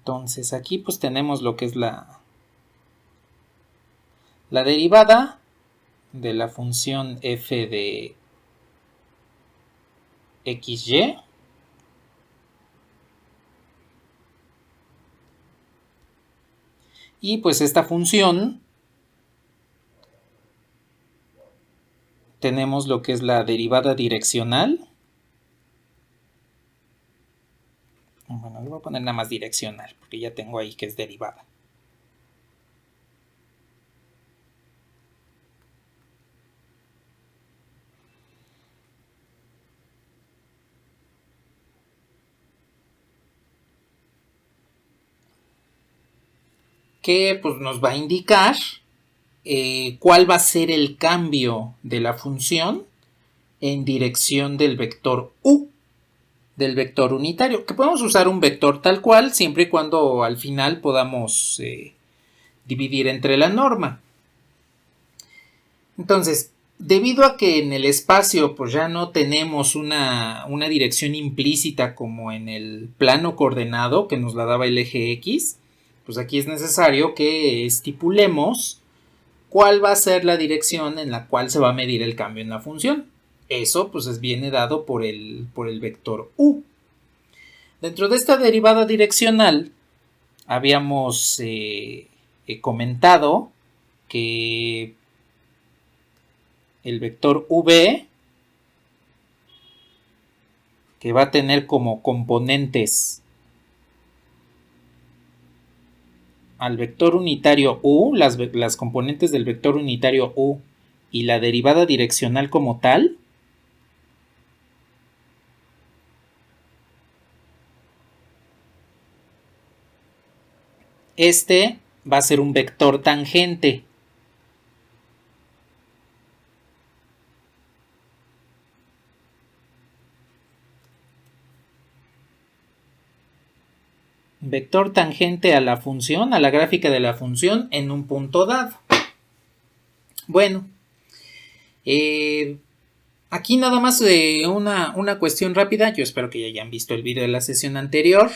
Entonces aquí pues tenemos lo que es la derivada de la función f de xy. Y pues esta función tenemos lo que es la derivada direccional. Bueno, le voy a poner nada más direccional, porque ya tengo ahí que es derivada. Que pues nos va a indicar cuál va a ser el cambio de la función en dirección del vector u, del vector unitario, que podemos usar un vector tal cual siempre y cuando al final podamos dividir entre la norma. Entonces, debido a que en el espacio pues ya no tenemos una dirección implícita como en el plano coordenado que nos la daba el eje X, pues aquí es necesario que estipulemos cuál va a ser la dirección en la cual se va a medir el cambio en la función. Eso pues viene dado por el vector u. Dentro de esta derivada direccional habíamos comentado que el vector v, que va a tener como componentes al vector unitario u, las componentes del vector unitario u y la derivada direccional como tal, este va a ser un vector tangente. Vector tangente a la función, a la gráfica de la función en un punto dado. Bueno, aquí nada más una cuestión rápida. Yo espero que ya hayan visto el video de la sesión anterior.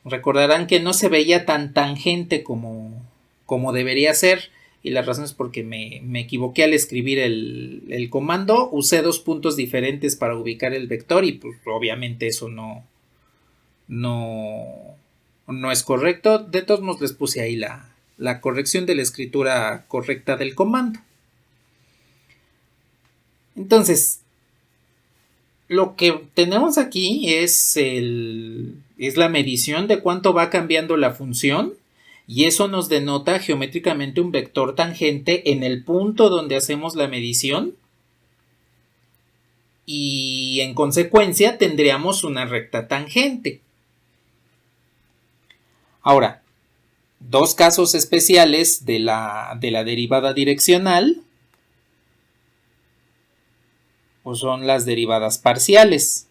Recordarán que no se veía tan tangente como debería ser. Y la razón es porque me equivoqué al escribir el comando. Usé 2 puntos diferentes para ubicar el vector y pues obviamente eso no es correcto. De todos modos les puse ahí la corrección de la escritura correcta del comando. Entonces, lo que tenemos aquí es la medición de cuánto va cambiando la función y eso nos denota geométricamente un vector tangente en el punto donde hacemos la medición y en consecuencia tendríamos una recta tangente. Ahora, 2 casos especiales de la derivada direccional pues son las derivadas parciales.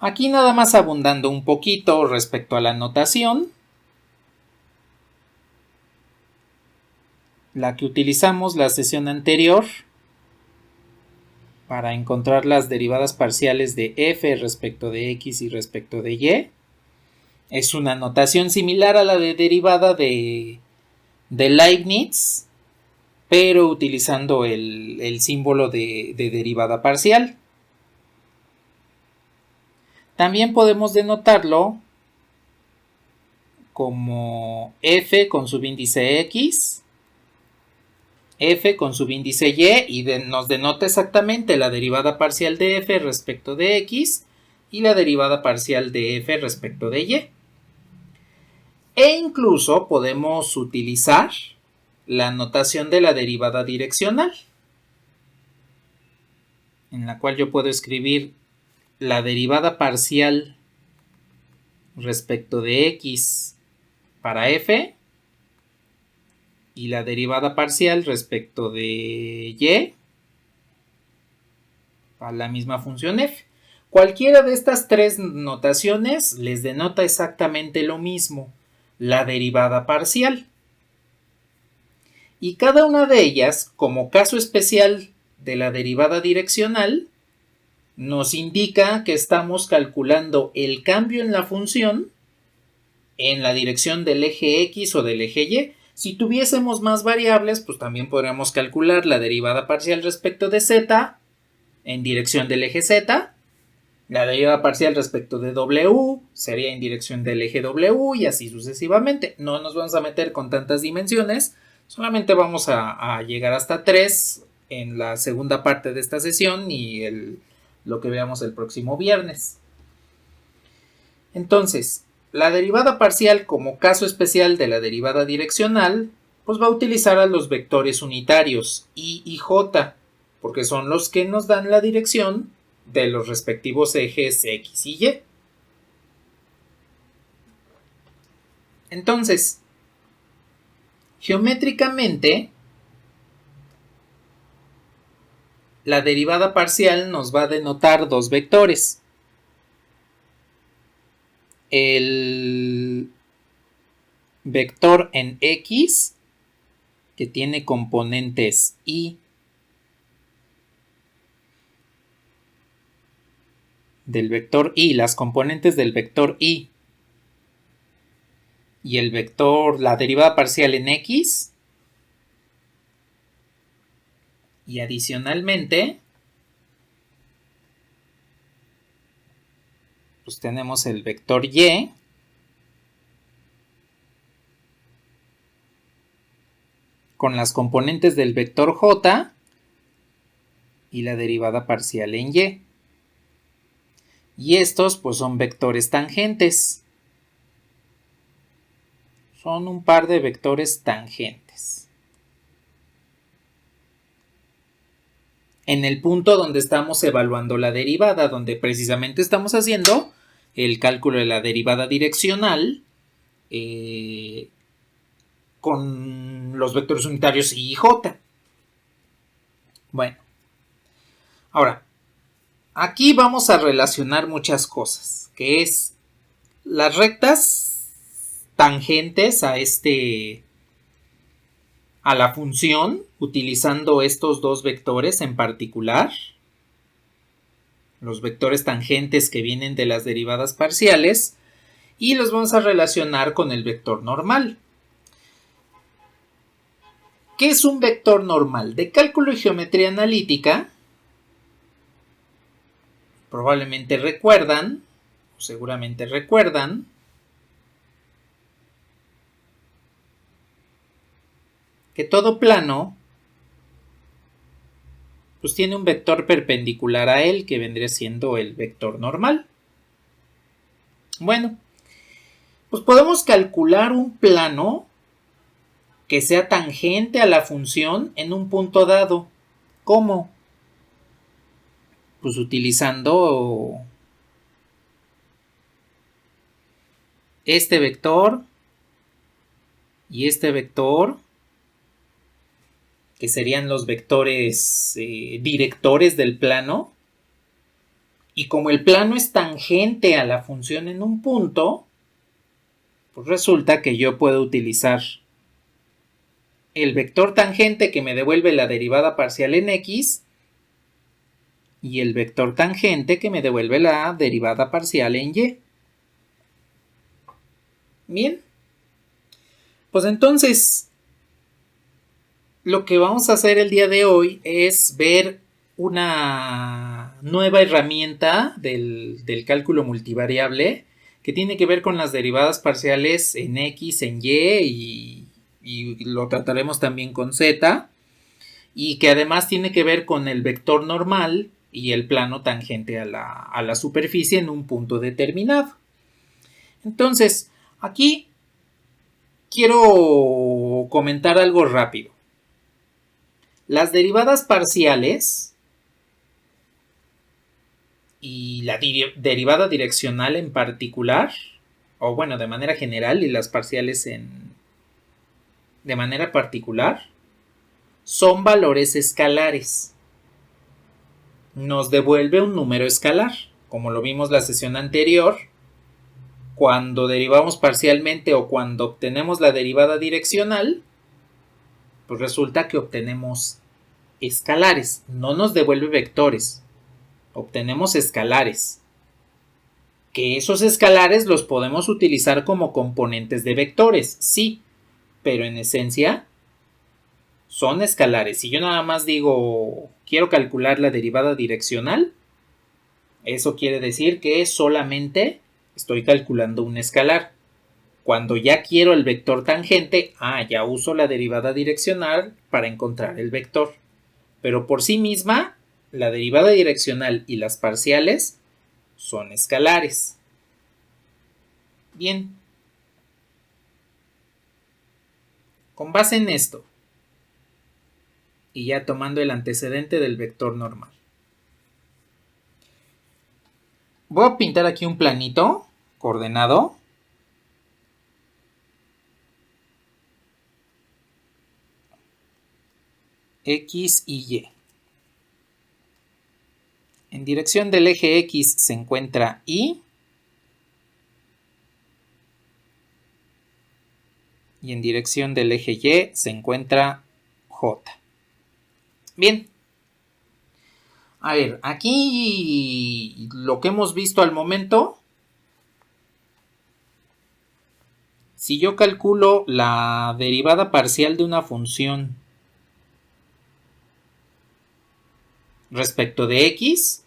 Aquí nada más abundando un poquito respecto a la notación, la que utilizamos la sesión anterior para encontrar las derivadas parciales de f respecto de x y respecto de y, es una notación similar a la de derivada de Leibniz, pero utilizando el símbolo de derivada parcial. También podemos denotarlo como f con subíndice x, f con subíndice y nos denota exactamente la derivada parcial de f respecto de x y la derivada parcial de f respecto de y. E incluso podemos utilizar la notación de la derivada direccional, en la cual yo puedo escribir la derivada parcial respecto de x para f y la derivada parcial respecto de y para la misma función f. Cualquiera de estas 3 notaciones les denota exactamente lo mismo, la derivada parcial. Y cada una de ellas, como caso especial de la derivada direccional, nos indica que estamos calculando el cambio en la función en la dirección del eje X o del eje Y. Si tuviésemos más variables, pues también podríamos calcular la derivada parcial respecto de Z en dirección del eje Z. La derivada parcial respecto de W sería en dirección del eje W y así sucesivamente. No nos vamos a meter con tantas dimensiones, solamente vamos a llegar hasta 3 en la segunda parte de esta sesión y lo que veamos el próximo viernes. Entonces, la derivada parcial como caso especial de la derivada direccional, pues va a utilizar a los vectores unitarios I y J, porque son los que nos dan la dirección de los respectivos ejes X y Y. Entonces, geométricamente, la derivada parcial nos va a denotar dos vectores. El vector en X, que tiene componentes Y del vector Y, las componentes del vector Y y el vector, la derivada parcial en X, y adicionalmente pues tenemos el vector Y con las componentes del vector J y la derivada parcial en Y. Y estos pues son vectores tangentes. Son un par de vectores tangentes. En el punto donde estamos evaluando la derivada, donde precisamente estamos haciendo el cálculo de la derivada direccional con los vectores unitarios I y J. Bueno, ahora, aquí vamos a relacionar muchas cosas, que es las rectas tangentes a la función, utilizando estos dos vectores en particular, los vectores tangentes que vienen de las derivadas parciales, y los vamos a relacionar con el vector normal. ¿Qué es un vector normal? De cálculo y geometría analítica, probablemente recuerdan, o seguramente recuerdan, que todo plano pues tiene un vector perpendicular a él, que vendría siendo el vector normal. Bueno, pues podemos calcular un plano que sea tangente a la función en un punto dado. ¿Cómo? Pues utilizando este vector y este vector, que serían los vectores directores del plano. Y como el plano es tangente a la función en un punto, pues resulta que yo puedo utilizar el vector tangente que me devuelve la derivada parcial en X y el vector tangente que me devuelve la derivada parcial en Y. Bien, pues entonces lo que vamos a hacer el día de hoy es ver una nueva herramienta del cálculo multivariable que tiene que ver con las derivadas parciales en X, en Y y lo trataremos también con Z, y que además tiene que ver con el vector normal y el plano tangente a la superficie en un punto determinado. Entonces, aquí quiero comentar algo rápido. Las derivadas parciales y la derivada direccional en particular, o bueno, de manera general, y las parciales de manera particular, son valores escalares. Nos devuelve un número escalar, como lo vimos la sesión anterior. Cuando derivamos parcialmente o cuando obtenemos la derivada direccional, pues resulta que obtenemos escalares, no nos devuelve vectores, obtenemos escalares. Que esos escalares los podemos utilizar como componentes de vectores, sí, pero en esencia son escalares. Si yo nada más digo, quiero calcular la derivada direccional, eso quiere decir que solamente estoy calculando un escalar. Cuando ya quiero el vector tangente, ya uso la derivada direccional para encontrar el vector. Pero por sí misma, la derivada direccional y las parciales son escalares. Bien. Con base en esto, y ya tomando el antecedente del vector normal, voy a pintar aquí un planito coordenado. X y Y. En dirección del eje X se encuentra Y. Y en dirección del eje Y se encuentra J. Bien. A ver, aquí lo que hemos visto al momento. Si yo calculo la derivada parcial de una función respecto de X,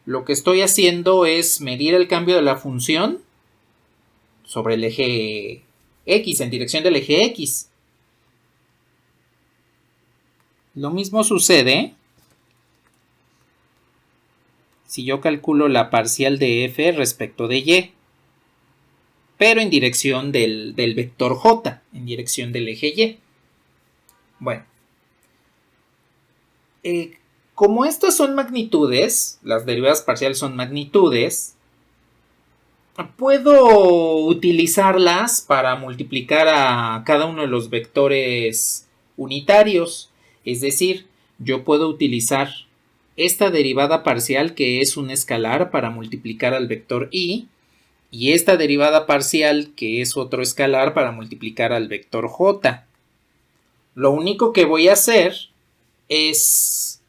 lo que estoy haciendo es medir el cambio de la función sobre el eje X, en dirección del eje X. Lo mismo sucede si yo calculo la parcial de f respecto de y, pero en dirección del vector j, en dirección del eje y. Bueno, como estas son magnitudes, las derivadas parciales son magnitudes, puedo utilizarlas para multiplicar a cada uno de los vectores unitarios. Es decir, yo puedo utilizar esta derivada parcial, que es un escalar, para multiplicar al vector y esta derivada parcial, que es otro escalar, para multiplicar al vector j. Lo único que voy a hacer es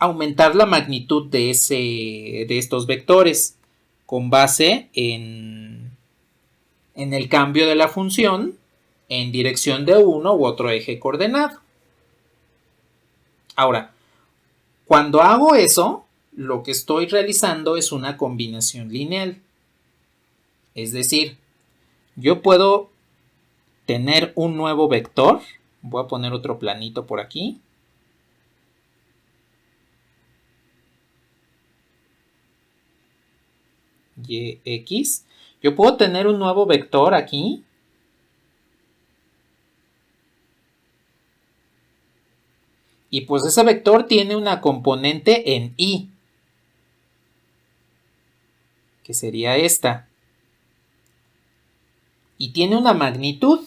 aumentar la magnitud de estos vectores con base en el cambio de la función en dirección de uno u otro eje coordenado. Ahora, cuando hago eso, lo que estoy realizando es una combinación lineal. Es decir, yo puedo tener un nuevo vector. Voy a poner otro planito por aquí. Yx. Yo puedo tener un nuevo vector aquí. Y pues ese vector tiene una componente en y, que sería esta. Y tiene una magnitud.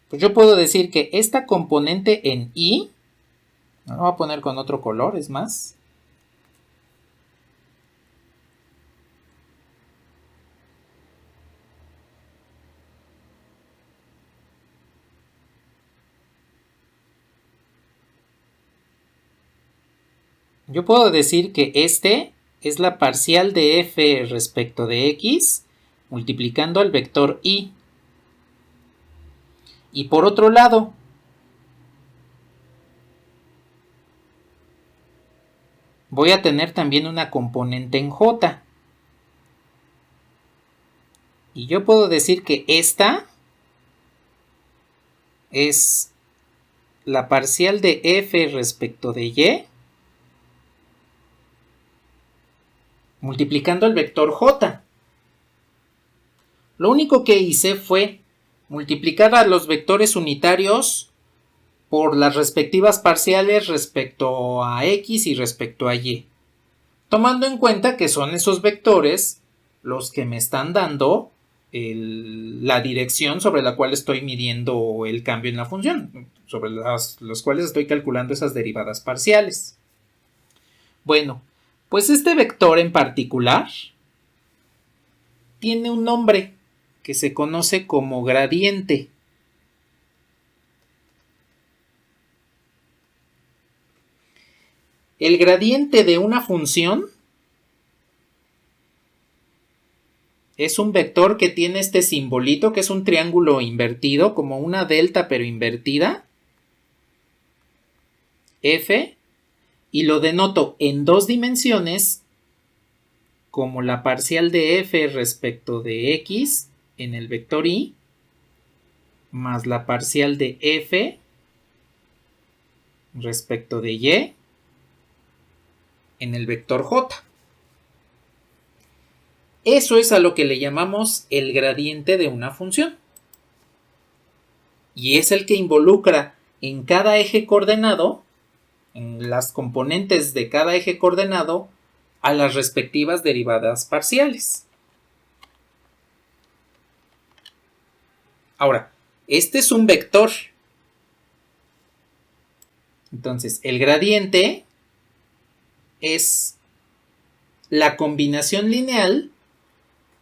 Pues yo puedo decir que esta componente en y, lo voy a poner con otro color, es más. Yo puedo decir que este es la parcial de f respecto de x multiplicando al vector y. Y por otro lado, voy a tener también una componente en j. Y yo puedo decir que esta es la parcial de f respecto de y multiplicando el vector j. Lo único que hice fue multiplicar a los vectores unitarios por las respectivas parciales respecto a x y respecto a y, tomando en cuenta que son esos vectores los que me están dando la dirección sobre la cual estoy midiendo el cambio en la función, sobre los cuales estoy calculando esas derivadas parciales. Bueno, pues este vector en particular tiene un nombre que se conoce como gradiente. El gradiente de una función es un vector que tiene este simbolito, que es un triángulo invertido, como una delta pero invertida, f, y lo denoto en dos dimensiones como la parcial de f respecto de x en el vector y, más la parcial de f respecto de y en el vector j. Eso es a lo que le llamamos el gradiente de una función. Y es el que involucra en cada eje coordenado, en las componentes de cada eje coordenado, a las respectivas derivadas parciales. Ahora, este es un vector. Entonces, el gradiente es la combinación lineal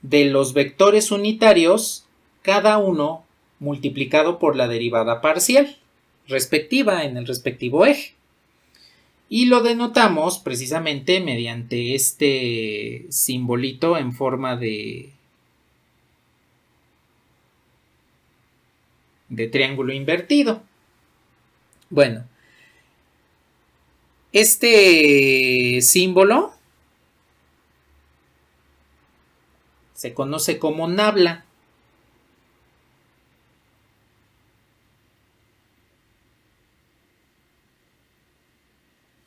de los vectores unitarios, cada uno multiplicado por la derivada parcial respectiva en el respectivo eje. Y lo denotamos precisamente mediante este simbolito en forma de triángulo invertido. Bueno, este símbolo se conoce como nabla.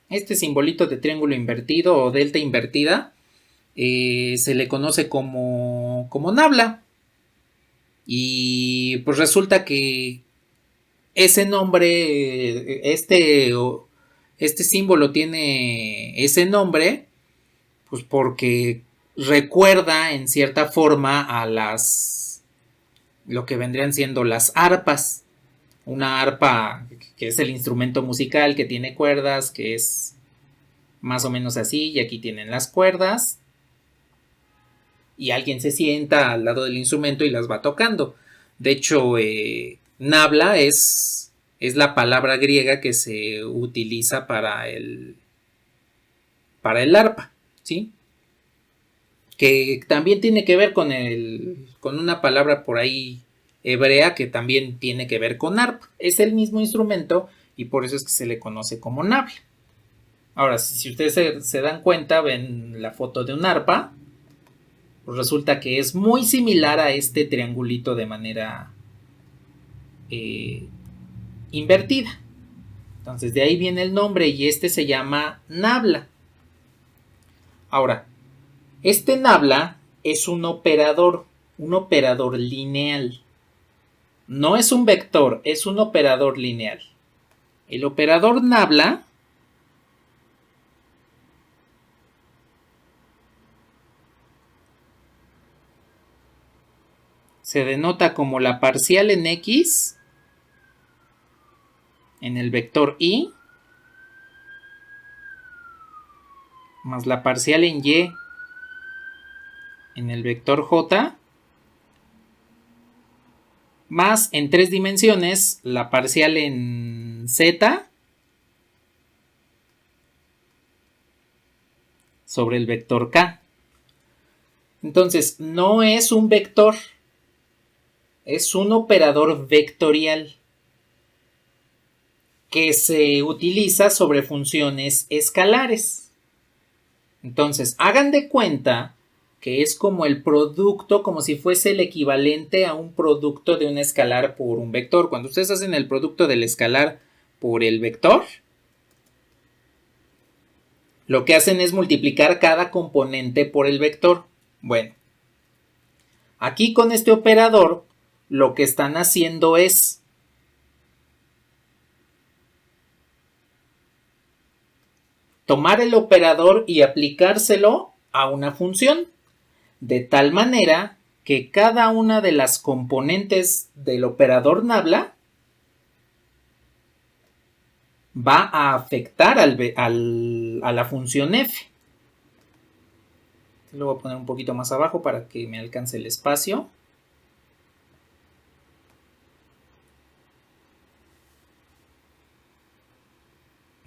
Este simbolito de triángulo invertido o delta invertida se le conoce como nabla. Y pues resulta que ese nombre, este símbolo tiene ese nombre, pues porque recuerda en cierta forma a lo que vendrían siendo las arpas. Una arpa que es el instrumento musical que tiene cuerdas, que es más o menos así, y aquí tienen las cuerdas, y alguien se sienta al lado del instrumento y las va tocando. De hecho, nabla es la palabra griega que se utiliza para el arpa, ¿sí? Que también tiene que ver con una palabra por ahí hebrea que también tiene que ver con arpa. Es el mismo instrumento y por eso es que se le conoce como nabla. Ahora, si ustedes se dan cuenta, ven la foto de un arpa, pues resulta que es muy similar a este triangulito de manera invertida. Entonces de ahí viene el nombre y este se llama nabla. Ahora, este nabla es un operador lineal. No es un vector, es un operador lineal. El operador nabla se denota como la parcial en x en el vector y más la parcial en y en el vector j más en tres dimensiones la parcial en z sobre el vector k. Entonces, no es un vector, es un operador vectorial que se utiliza sobre funciones escalares. Entonces, hagan de cuenta que es como el producto, como si fuese el equivalente a un producto de un escalar por un vector. Cuando ustedes hacen el producto del escalar por el vector, lo que hacen es multiplicar cada componente por el vector. Bueno, aquí con este operador, lo que están haciendo es tomar el operador y aplicárselo a una función, de tal manera que cada una de las componentes del operador nabla va a afectar a la función f. Lo voy a poner un poquito más abajo para que me alcance el espacio.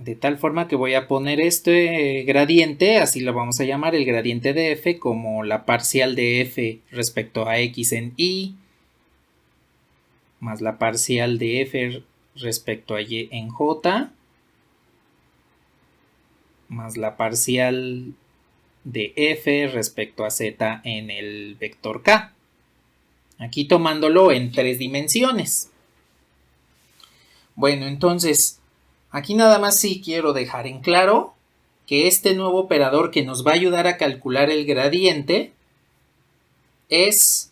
De tal forma que voy a poner este gradiente, así lo vamos a llamar el gradiente de f, como la parcial de f respecto a x en y, más la parcial de f respecto a y en j, más la parcial de f respecto a z en el vector k. Aquí tomándolo en 3 dimensiones. Bueno, entonces, aquí nada más sí quiero dejar en claro que este nuevo operador que nos va a ayudar a calcular el gradiente es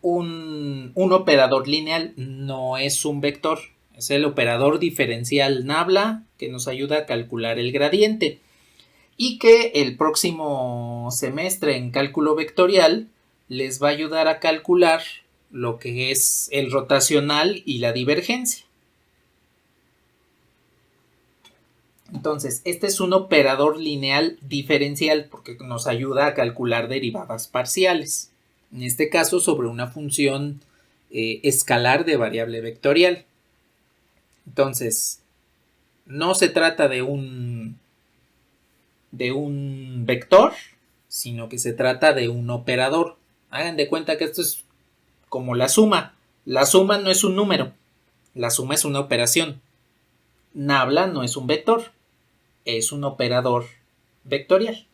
un operador lineal, no es un vector. Es el operador diferencial Nabla que nos ayuda a calcular el gradiente. Y que el próximo semestre en cálculo vectorial les va a ayudar a calcular lo que es el rotacional y la divergencia. Entonces, este es un operador lineal diferencial porque nos ayuda a calcular derivadas parciales. En este caso, sobre una función escalar de variable vectorial. Entonces, no se trata de un vector, sino que se trata de un operador. Hagan de cuenta que esto es como la suma. La suma no es un número, la suma es una operación. Nabla no es un vector, es un operador vectorial.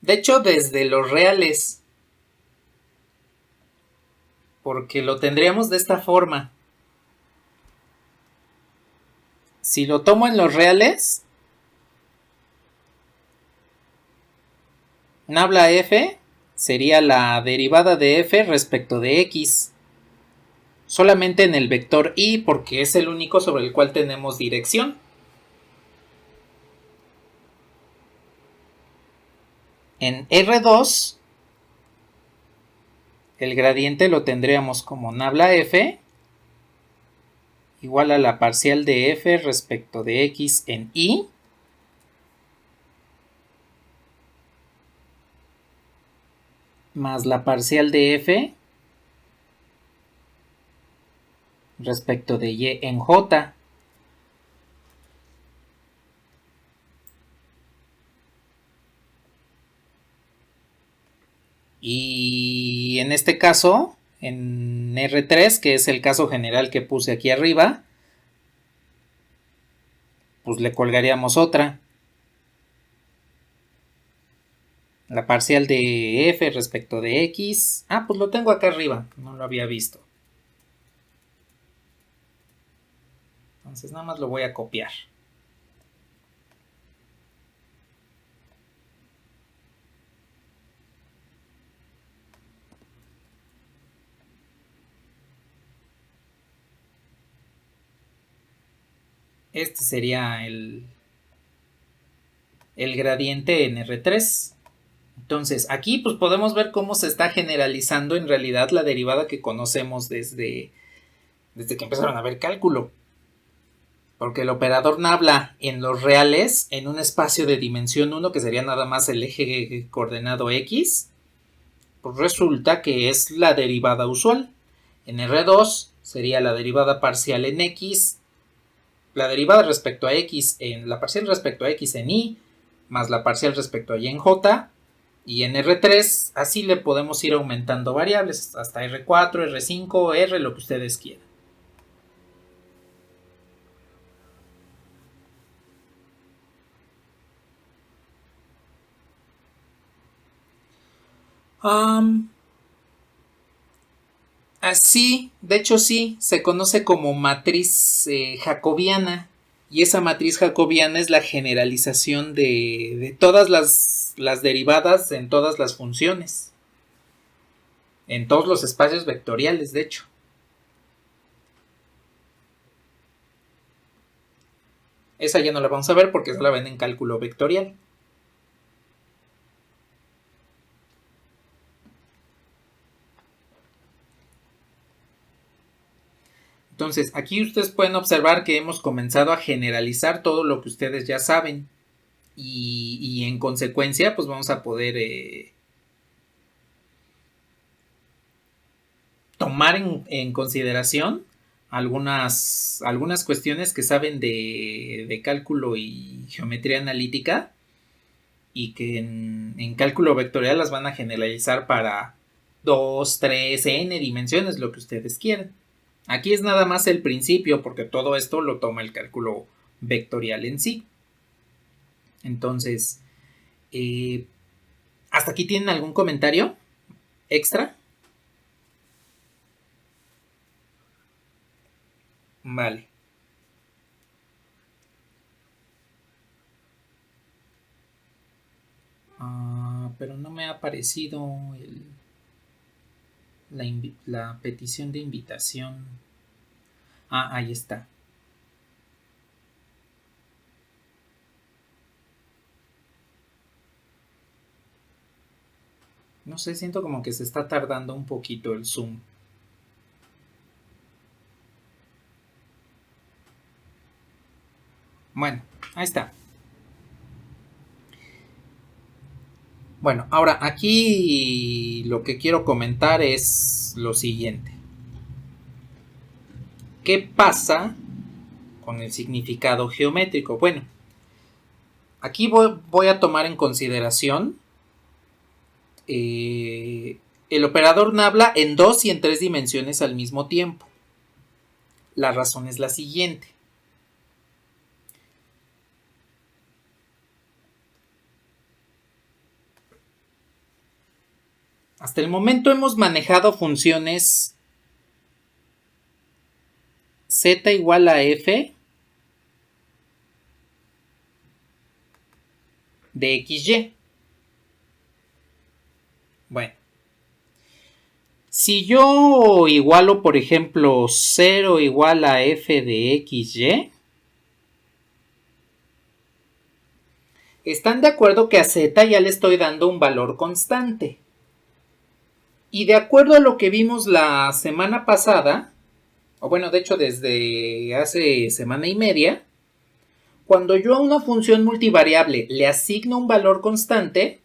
De hecho, desde los reales, porque lo tendríamos de esta forma. Si lo tomo en los reales, Nabla f sería la derivada de f respecto de x. Solamente en el vector y porque es el único sobre el cual tenemos dirección. En R2, el gradiente lo tendríamos como Nabla f igual a la parcial de f respecto de x en y más la parcial de f respecto de y en j. Y en este caso, en R3, que es el caso general que puse aquí arriba, pues le colgaríamos otra. La parcial de f respecto de x. Ah, pues lo tengo acá arriba, no lo había visto. Entonces nada más lo voy a copiar. Este sería el gradiente en R3. Entonces, aquí pues podemos ver cómo se está generalizando en realidad la derivada que conocemos desde que empezaron a ver cálculo. Porque el operador Nabla en los reales, en un espacio de dimensión 1, que sería nada más el eje coordenado x, pues resulta que es la derivada usual. En R2 sería la derivada parcial en x, la derivada respecto a x, la parcial respecto a x en y, más la parcial respecto a y en j, y en R3 así le podemos ir aumentando variables hasta R4, R5, R, lo que ustedes quieran. Así, de hecho sí, se conoce como matriz jacobiana. Y esa matriz jacobiana es la generalización de todas las derivadas en todas las funciones. En todos los espacios vectoriales, de hecho. Esa ya no la vamos a ver porque esa la ven en cálculo vectorial. Entonces, aquí ustedes pueden observar que hemos comenzado a generalizar todo lo que ustedes ya saben. Y en consecuencia, pues vamos a poder tomar en consideración algunas cuestiones que saben de cálculo y geometría analítica y que en cálculo vectorial las van a generalizar para 2, 3, n dimensiones, lo que ustedes quieran. Aquí es nada más el principio porque todo esto lo toma el cálculo vectorial en sí. Entonces, ¿hasta aquí tienen algún comentario extra? Vale. Pero no me ha aparecido la petición de invitación. Ahí está. No sé, siento como que se está tardando un poquito el Zoom. Bueno, ahí está. Bueno, ahora aquí lo que quiero comentar es lo siguiente. ¿Qué pasa con el significado geométrico? Bueno, aquí voy a tomar en consideración el operador Nabla en 2 y en 3 dimensiones al mismo tiempo. La razón es la siguiente. Hasta el momento hemos manejado funciones z igual a f de xy. Bueno, si yo igualo, por ejemplo, 0 igual a f de xy, ¿están de acuerdo que a z ya le estoy dando un valor constante? Y de acuerdo a lo que vimos la semana pasada, o bueno, de hecho desde hace semana y media, cuando yo a una función multivariable le asigno un valor constante,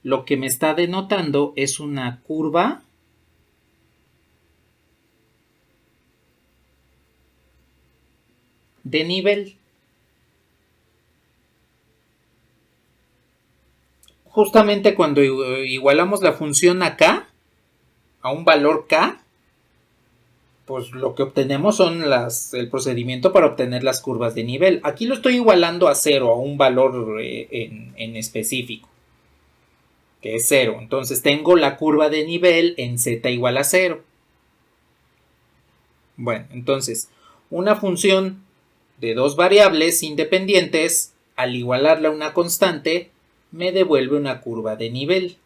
lo que me está denotando es una curva de nivel. Justamente cuando igualamos la función a k, a un valor k, pues lo que obtenemos son el procedimiento para obtener las curvas de nivel. Aquí lo estoy igualando a 0, a un valor en específico, que es 0. Entonces tengo la curva de nivel en z igual a 0. Bueno, entonces, una función de dos variables independientes, al igualarla a una constante, me devuelve una curva de nivel.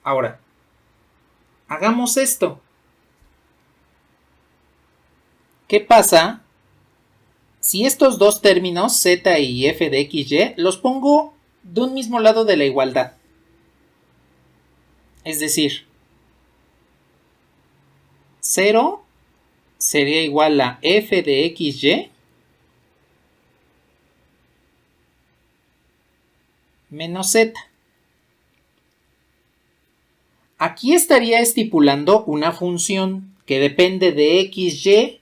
Ahora, hagamos esto. ¿Qué pasa si estos dos términos, z y f de xy, los pongo de un mismo lado de la igualdad? Es decir, 0 sería igual a f de xy menos z. Aquí estaría estipulando una función que depende de xy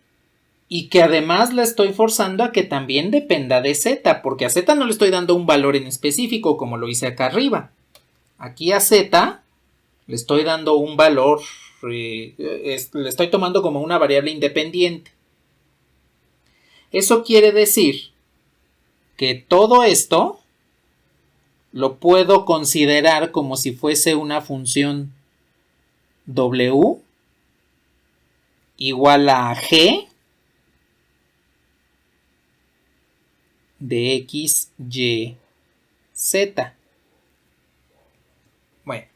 y que además la estoy forzando a que también dependa de z, porque a z no le estoy dando un valor en específico como lo hice acá arriba. Aquí a z le estoy dando un valor, le estoy tomando como una variable independiente. Eso quiere decir que todo esto lo puedo considerar como si fuese una función w igual a g de x, y, z. Bueno.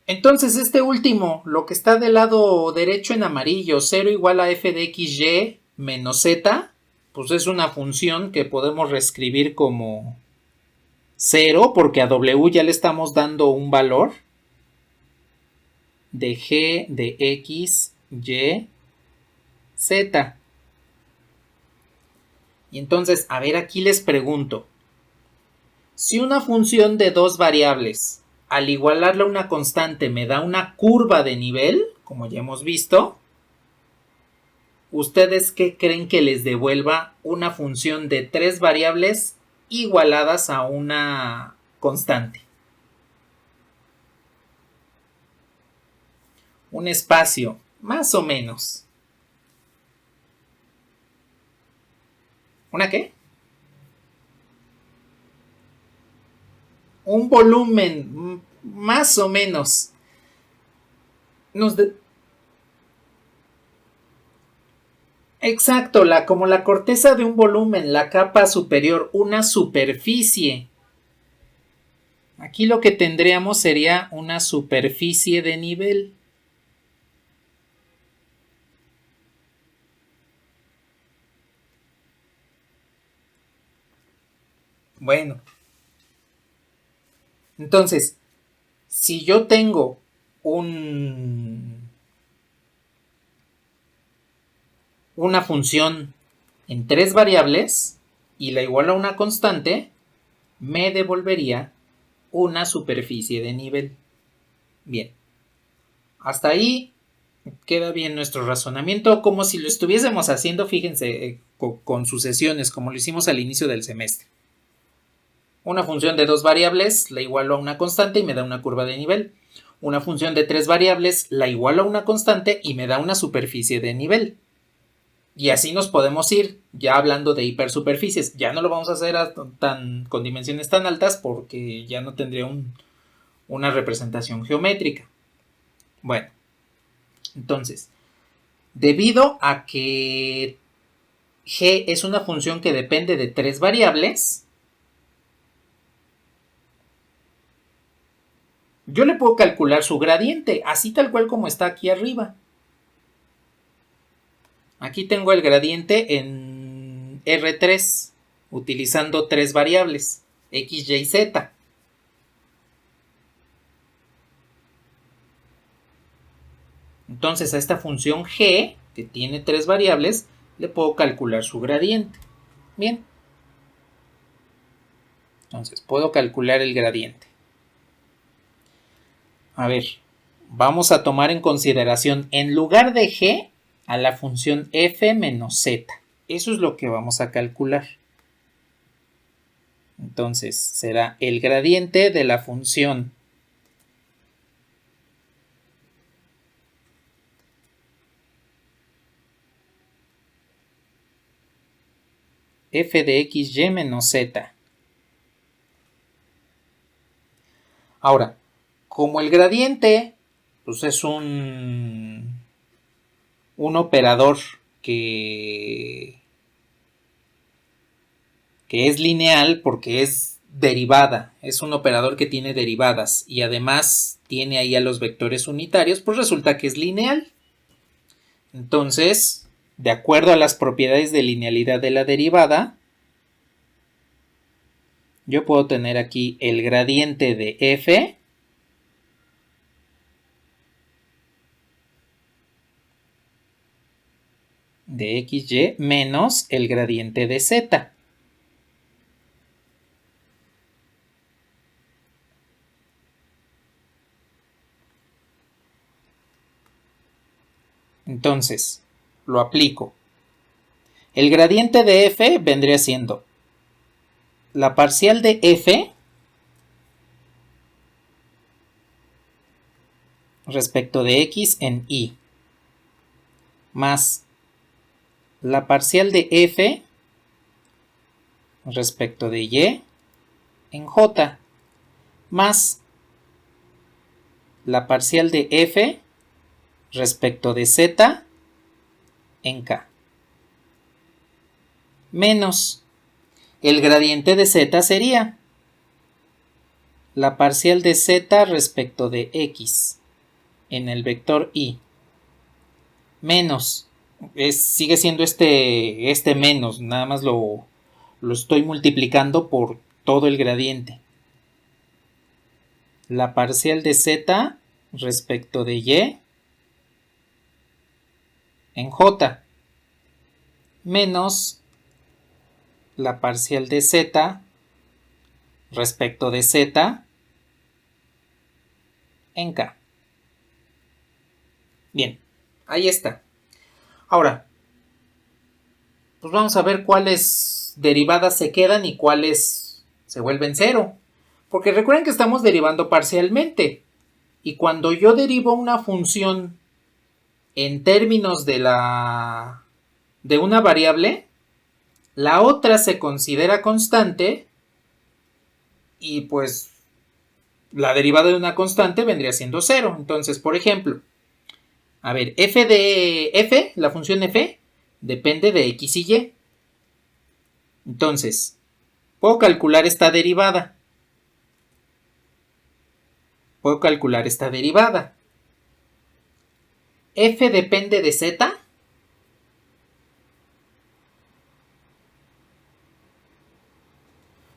Entonces este último, lo que está del lado derecho en amarillo, 0 igual a f de xy menos z, pues es una función que podemos reescribir como 0 porque a w ya le estamos dando un valor de g de x, y, z. Y entonces, a ver, aquí les pregunto, Si una función de dos variables al igualarla a una constante me da una curva de nivel, como ya hemos visto, ¿ustedes qué creen que les devuelva una función de tres variables igualadas a una constante? Un espacio, más o menos. ¿Una qué? Un volumen, más o menos. Nos de... Exacto, como la corteza de un volumen, la capa superior, una superficie. Aquí lo que tendríamos sería una superficie de nivel. Bueno, entonces, si yo tengo una función en tres variables y la igualo a una constante, me devolvería una superficie de nivel. Bien, hasta ahí queda bien nuestro razonamiento, como si lo estuviésemos haciendo, fíjense, con sucesiones, como lo hicimos al inicio del semestre. Una función de dos variables la igualo a una constante y me da una curva de nivel. Una función de tres variables la igualo a una constante y me da una superficie de nivel. Y así nos podemos ir, ya hablando de hipersuperficies. Ya no lo vamos a hacer con dimensiones tan altas porque ya no tendría una representación geométrica. Bueno, entonces, debido a que g es una función que depende de tres variables, yo le puedo calcular su gradiente, así tal cual como está aquí arriba. Aquí tengo el gradiente en R3, utilizando tres variables, x, y, z. Entonces a esta función g, que tiene tres variables, le puedo calcular su gradiente. Bien. Entonces puedo calcular el gradiente. A ver, vamos a tomar en consideración, en lugar de g, a la función f menos z. Eso es lo que vamos a calcular. Entonces será el gradiente de la función f de xy menos z. Ahora, como el gradiente pues es un operador que es lineal porque es derivada, es un operador que tiene derivadas y además tiene ahí a los vectores unitarios, pues resulta que es lineal. Entonces, de acuerdo a las propiedades de linealidad de la derivada, yo puedo tener aquí el gradiente de f de xy menos el gradiente de z. Entonces, lo aplico. El gradiente de f vendría siendo la parcial de f respecto de x en y, más la parcial de f respecto de y en j, más la parcial de f respecto de z en k, menos el gradiente de z sería la parcial de z respecto de x en el vector y, menos, sigue siendo este menos, nada más lo estoy multiplicando por todo el gradiente. La parcial de z respecto de y en j, menos la parcial de z respecto de z en k. Bien, ahí está. Ahora, pues vamos a ver cuáles derivadas se quedan y cuáles se vuelven cero. Porque recuerden que estamos derivando parcialmente. Y cuando yo derivo una función en términos de una variable, la otra se considera constante y pues la derivada de una constante vendría siendo cero. Entonces, por ejemplo, a ver, la función f, depende de x y y. Entonces, puedo calcular esta derivada. F depende de z.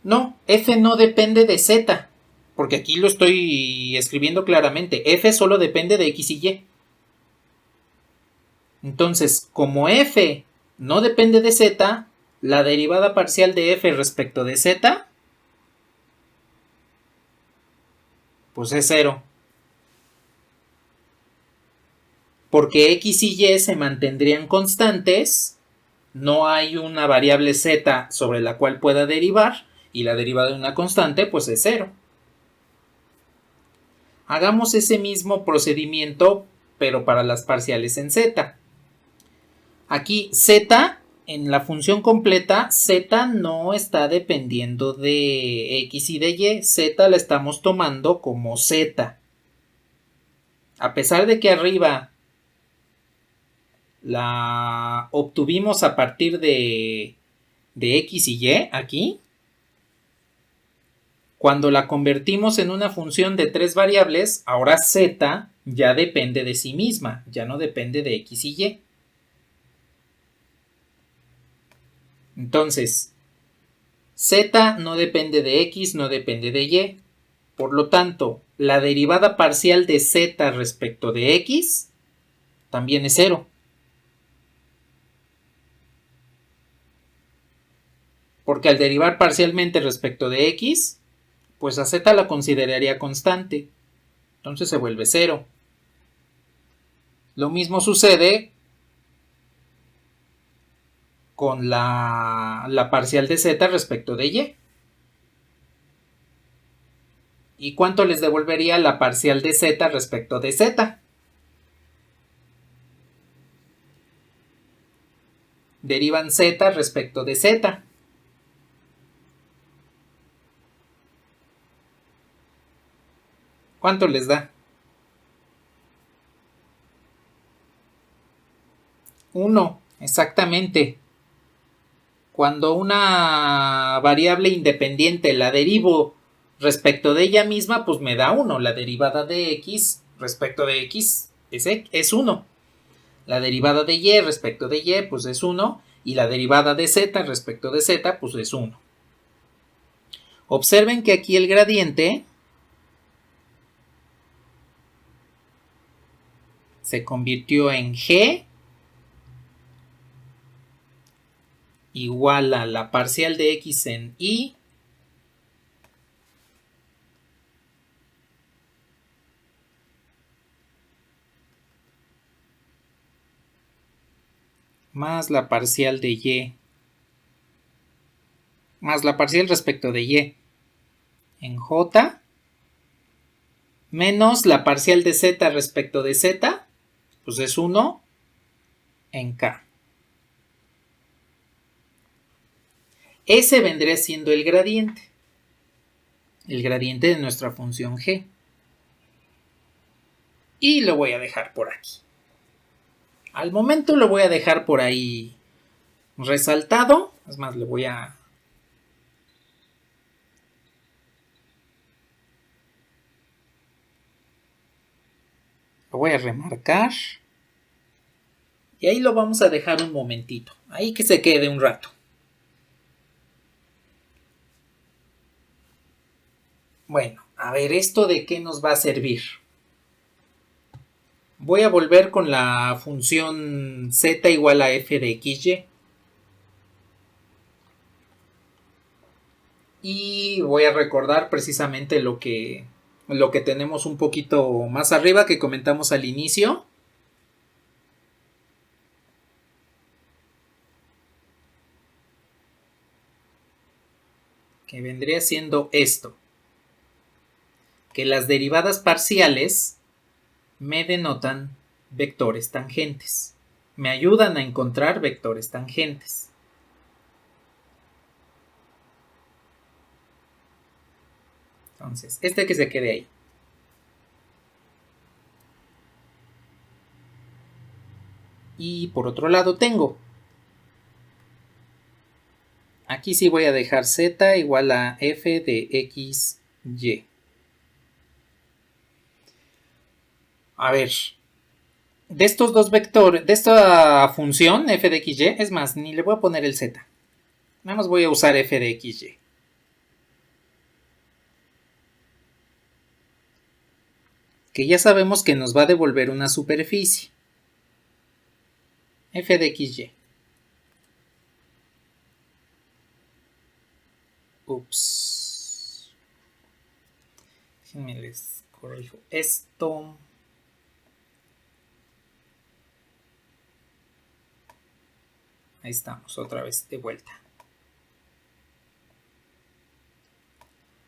No, f no depende de z. Porque aquí lo estoy escribiendo claramente. F solo depende de x y y. Entonces, como f no depende de z, la derivada parcial de f respecto de z, pues es cero. Porque x y y se mantendrían constantes, no hay una variable z sobre la cual pueda derivar, y la derivada de una constante pues es cero. Hagamos ese mismo procedimiento, pero para las parciales en z. Aquí z, en la función completa, z no está dependiendo de x y de y, z la estamos tomando como z. A pesar de que arriba la obtuvimos a partir de x y y, aquí, cuando la convertimos en una función de tres variables, ahora z ya depende de sí misma, ya no depende de x y y. Entonces, z no depende de x, no depende de y. Por lo tanto, la derivada parcial de z respecto de x también es cero. Porque al derivar parcialmente respecto de x, pues a z la consideraría constante. Entonces se vuelve cero. Lo mismo sucede con la parcial de z respecto de y. ¿Y cuánto les devolvería la parcial de z respecto de z? Derivan z respecto de z. ¿Cuánto les da? 1, exactamente. Cuando una variable independiente la derivo respecto de ella misma, pues me da 1. La derivada de x respecto de x es 1. La derivada de y respecto de y, pues es 1. Y la derivada de z respecto de z, pues es 1. Observen que aquí el gradiente se convirtió en g igual a la parcial de x en y más la parcial de y más la parcial respecto de y en j menos la parcial de z respecto de z, pues es 1 en k. Ese vendría siendo el gradiente de nuestra función g. Y lo voy a dejar por aquí. Al momento lo voy a dejar por ahí resaltado. Es más, lo voy a remarcar. Y ahí lo vamos a dejar un momentito. Ahí que se quede un rato. Bueno, a ver, ¿esto de qué nos va a servir? Voy a volver con la función z igual a f de xy. Y voy a recordar precisamente lo que tenemos un poquito más arriba que comentamos al inicio. Que vendría siendo esto. Que las derivadas parciales me denotan vectores tangentes. Me ayudan a encontrar vectores tangentes. Entonces, que se quede ahí. Y por otro lado tengo. Aquí sí voy a dejar z igual a f de x, y. A ver. De estos dos vectores, de esta función f de x, y, es más, ni le voy a poner el z. Nada más voy a usar f de x, y. Que ya sabemos que nos va a devolver una superficie. F de x, y. Ups. Déjenme les corrijo esto. Ahí estamos, otra vez de vuelta.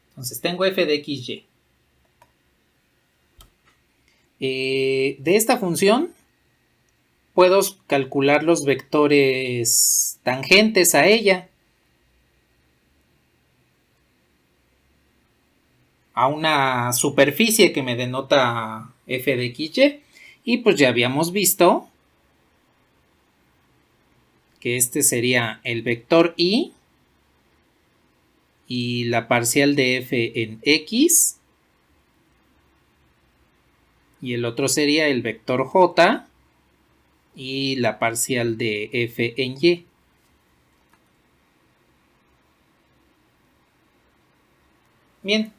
Entonces tengo f de x, y. De esta función puedo calcular los vectores tangentes a ella. A una superficie que me denota f de x, y. Y pues ya habíamos visto que este sería el vector y la parcial de f en x. Y el otro sería el vector j y la parcial de f en y. Bien.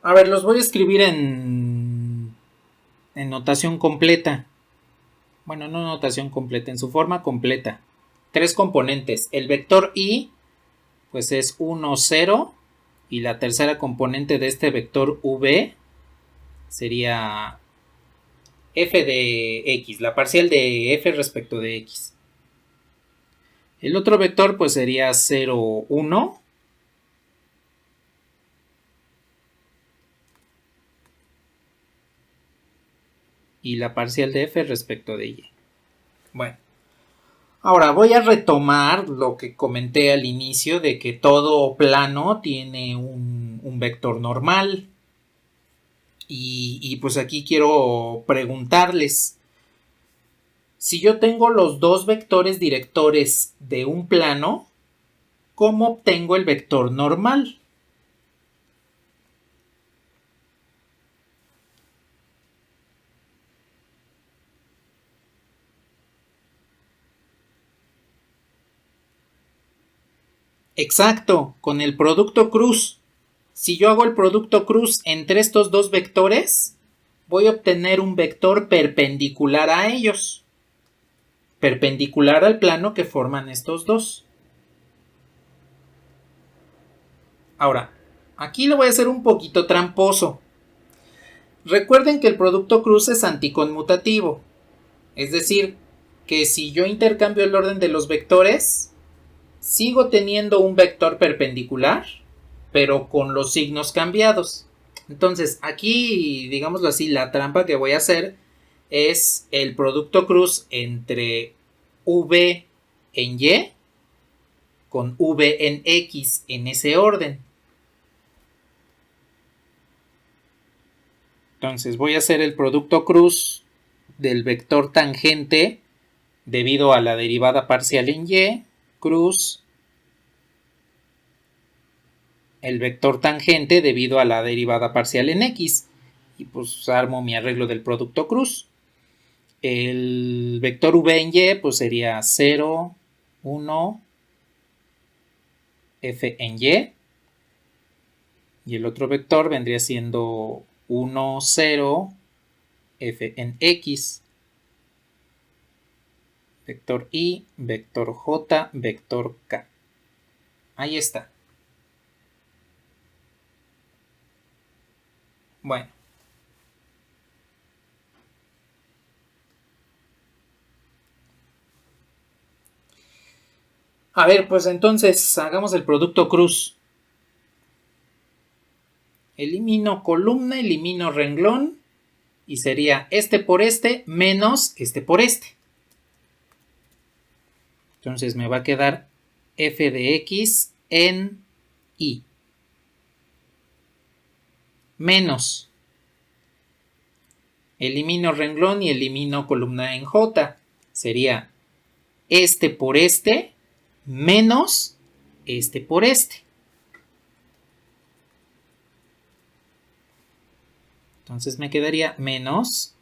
A ver, los voy a escribir en notación completa. Bueno, no notación completa, en su forma completa. 3 componentes. El vector y, pues es 1, 0. Y la tercera componente de este vector v sería f de x, la parcial de f respecto de x. El otro vector pues sería 0, 1. Y la parcial de f respecto de y. Bueno. Ahora voy a retomar lo que comenté al inicio de que todo plano tiene un vector normal. Y pues aquí quiero preguntarles, si yo tengo los dos vectores directores de un plano, ¿cómo obtengo el vector normal? Exacto, con el producto cruz. Si yo hago el producto cruz entre estos dos vectores, voy a obtener un vector perpendicular a ellos. Perpendicular al plano que forman estos dos. Ahora, aquí lo voy a hacer un poquito tramposo. Recuerden que el producto cruz es anticonmutativo. Es decir, que si yo intercambio el orden de los vectores, sigo teniendo un vector perpendicular, pero con los signos cambiados. Entonces, aquí, digámoslo así, la trampa que voy a hacer es el producto cruz entre v en y con v en x en ese orden. Entonces voy a hacer el producto cruz del vector tangente debido a la derivada parcial en y, cruz el vector tangente debido a la derivada parcial en x. Y pues armo mi arreglo del producto cruz. El vector v en y pues sería 0, 1, f en y. Y el otro vector vendría siendo 1, 0, f en x. vector I, vector J, vector K. Ahí está. Bueno. A ver, pues entonces hagamos el producto cruz. Elimino columna, elimino renglón y sería este por este menos este por este. Entonces me va a quedar f de x en y menos, elimino renglón y elimino columna en j. Sería este por este menos este por este. Entonces me quedaría menos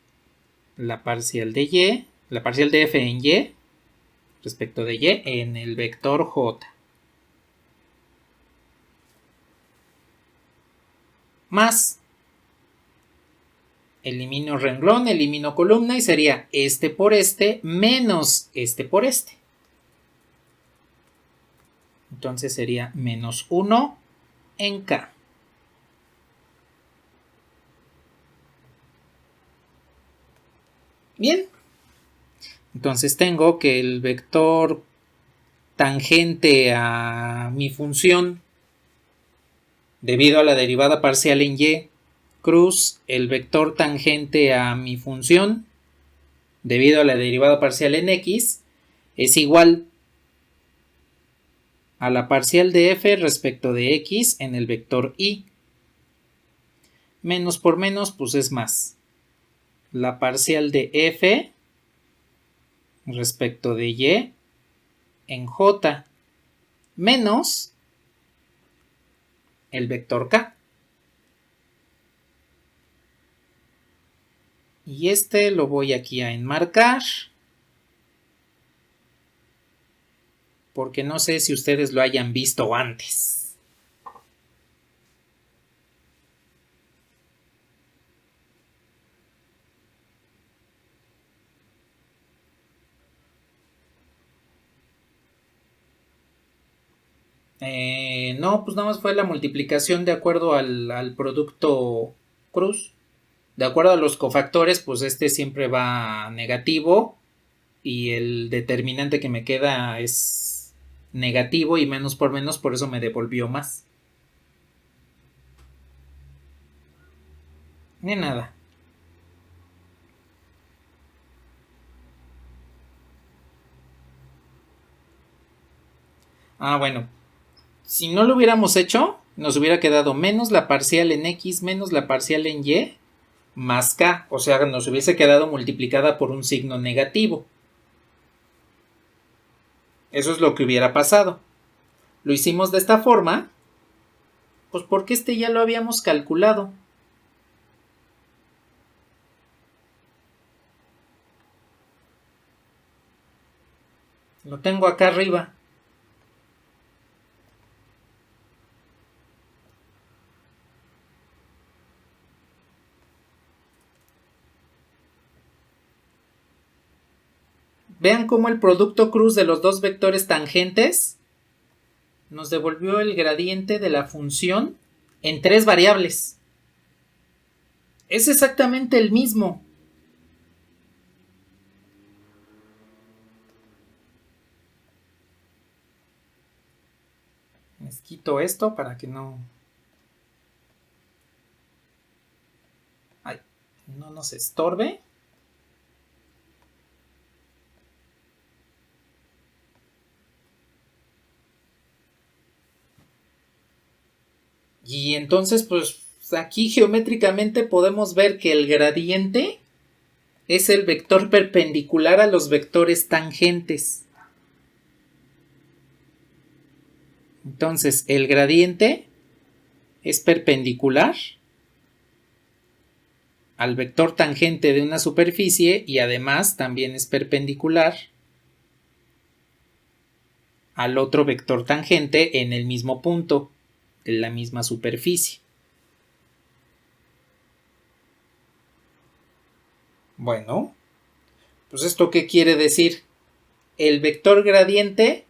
la parcial de y, la parcial de f en y respecto de y en el vector j. Más, elimino renglón, elimino columna y sería este por este menos este por este. Entonces sería menos 1 en k. Bien. Entonces tengo que el vector tangente a mi función debido a la derivada parcial en y cruz el vector tangente a mi función debido a la derivada parcial en x es igual a la parcial de f respecto de x en el vector y. Menos por menos pues es más. La parcial de f respecto de y en j menos el vector k. Y este lo voy aquí a enmarcar porque no sé si ustedes lo hayan visto antes. No, pues nada más fue la multiplicación de acuerdo al producto cruz. De acuerdo a los cofactores, pues este siempre va negativo y el determinante que me queda es negativo y menos por menos, por eso me devolvió más. Ni nada. Bueno. Si no lo hubiéramos hecho, nos hubiera quedado menos la parcial en x menos la parcial en y más k. O sea, nos hubiese quedado multiplicada por un signo negativo. Eso es lo que hubiera pasado. Lo hicimos de esta forma, pues porque este ya lo habíamos calculado. Lo tengo acá arriba. Vean cómo el producto cruz de los dos vectores tangentes nos devolvió el gradiente de la función en 3 variables. Es exactamente el mismo. Les quito esto para que no nos estorbe. Y entonces, pues aquí geométricamente podemos ver que el gradiente es el vector perpendicular a los vectores tangentes. Entonces, el gradiente es perpendicular al vector tangente de una superficie y además también es perpendicular al otro vector tangente en el mismo punto de la misma superficie. Bueno, pues ¿esto qué quiere decir? el vector gradiente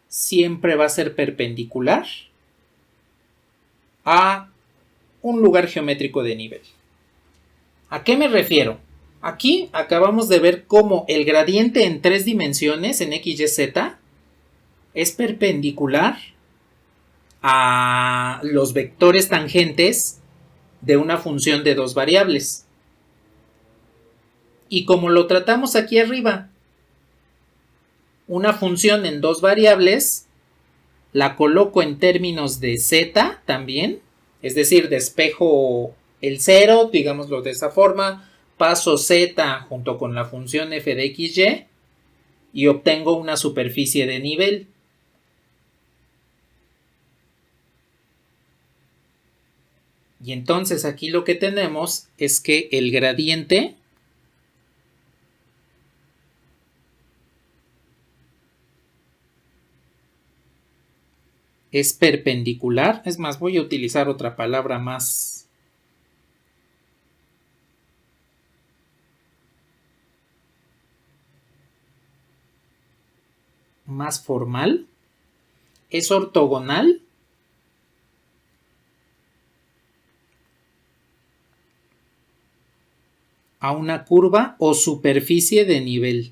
siempre va a ser perpendicular a un lugar geométrico de nivel. ¿A qué me refiero? Aquí acabamos de ver cómo el gradiente en 3 dimensiones, en x, y, z, es perpendicular a los vectores tangentes de una función de 2 variables. Y como lo tratamos aquí arriba, una función en 2 variables la coloco en términos de z también, es decir, despejo el 0, digámoslo de esa forma, paso z junto con la función f de xy y obtengo una superficie de nivel. Y entonces aquí lo que tenemos es que el gradiente es perpendicular. Es más, voy a utilizar otra palabra más formal. Es ortogonal a una curva o superficie de nivel.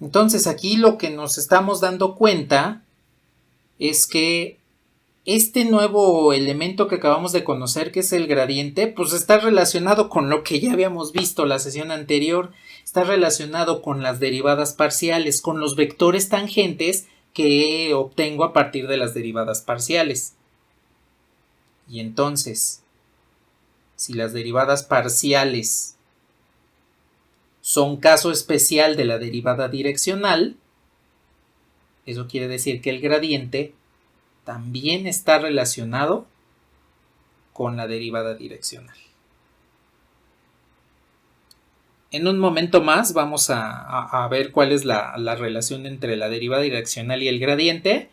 Entonces aquí lo que nos estamos dando cuenta es que este nuevo elemento que acabamos de conocer, que es el gradiente, pues está relacionado con lo que ya habíamos visto la sesión anterior, está relacionado con las derivadas parciales, con los vectores tangentes que obtengo a partir de las derivadas parciales. Y entonces, si las derivadas parciales son caso especial de la derivada direccional, eso quiere decir que el gradiente también está relacionado con la derivada direccional. En un momento más vamos a ver cuál es la relación entre la derivada direccional y el gradiente.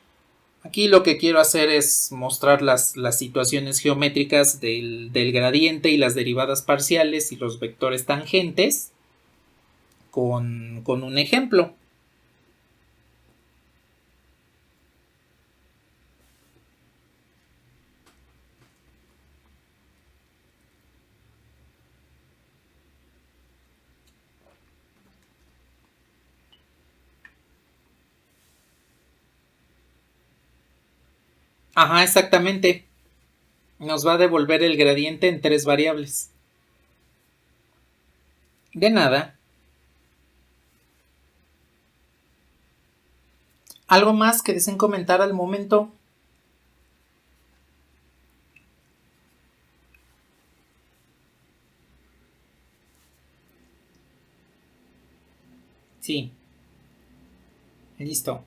Aquí lo que quiero hacer es mostrar las situaciones geométricas del gradiente y las derivadas parciales y los vectores tangentes con un ejemplo. Ajá, exactamente. Nos va a devolver el gradiente en 3 variables. De nada. ¿Algo más que deseen comentar al momento? Sí. Listo.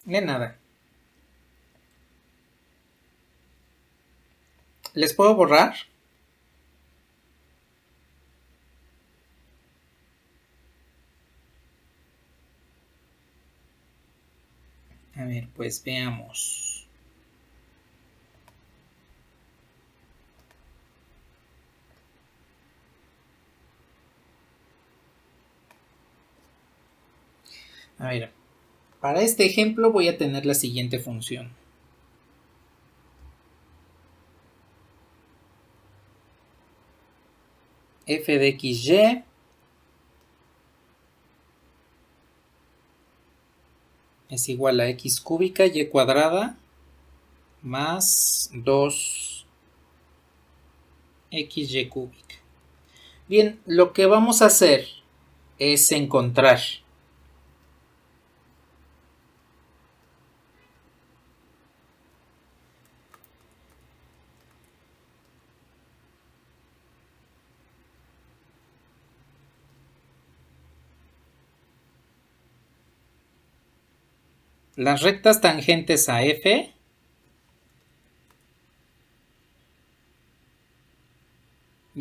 De nada. ¿Les puedo borrar? A ver, pues veamos. A ver, para este ejemplo voy a tener la siguiente función. F de xy es igual a x cúbica y cuadrada más 2xy cúbica. Bien, lo que vamos a hacer es encontrar las rectas tangentes a f .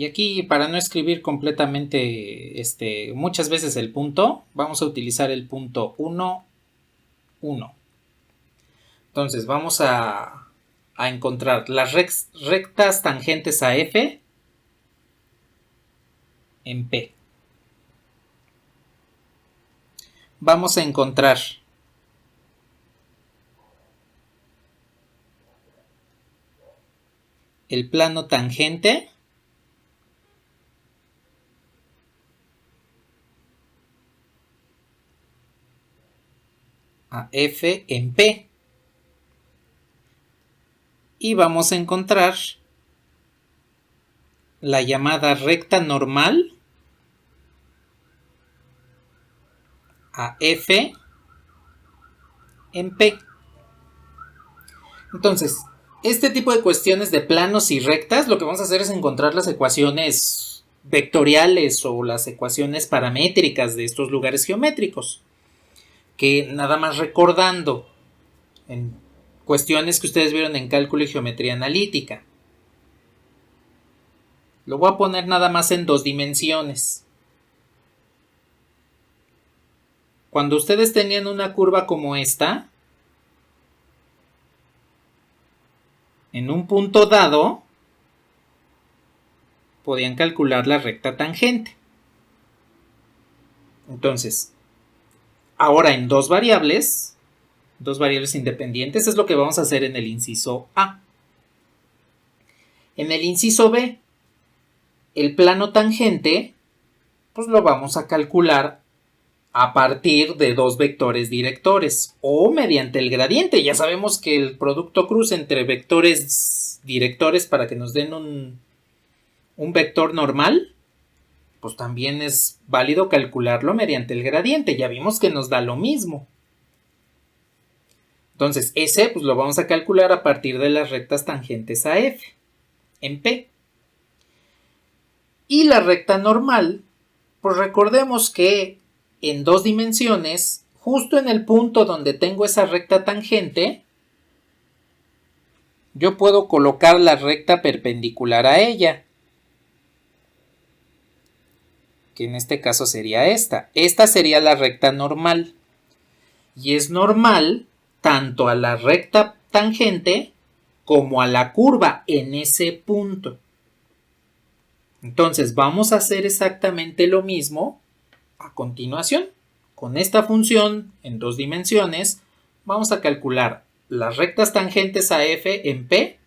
Y aquí, para no escribir completamente muchas veces el punto, vamos a utilizar el punto 1, 1. Entonces vamos a encontrar las rectas tangentes a F en P. Vamos a encontrar el plano tangente a F en P. Y vamos a encontrar la llamada recta normal a F en P. Entonces, este tipo de cuestiones de planos y rectas, lo que vamos a hacer es encontrar las ecuaciones vectoriales o las ecuaciones paramétricas de estos lugares geométricos. Que nada más recordando en cuestiones que ustedes vieron en cálculo y geometría analítica. Lo voy a poner nada más en 2 dimensiones. Cuando ustedes tenían una curva como esta, en un punto dado, podían calcular la recta tangente. Entonces, ahora en 2 variables independientes, es lo que vamos a hacer en el inciso A. En el inciso B, el plano tangente, pues lo vamos a calcular a partir de 2 vectores directores o mediante el gradiente. Ya sabemos que el producto cruz entre vectores directores para que nos den un vector normal, pues también es válido calcularlo mediante el gradiente. Ya vimos que nos da lo mismo. Entonces, ese pues lo vamos a calcular a partir de las rectas tangentes a F en P. Y la recta normal, pues recordemos que en 2 dimensiones, justo en el punto donde tengo esa recta tangente, yo puedo colocar la recta perpendicular a ella, que en este caso sería esta. Esta sería la recta normal. Y es normal tanto a la recta tangente como a la curva en ese punto. Entonces vamos a hacer exactamente lo mismo a continuación. Con esta función en 2 dimensiones vamos a calcular las rectas tangentes a F en P,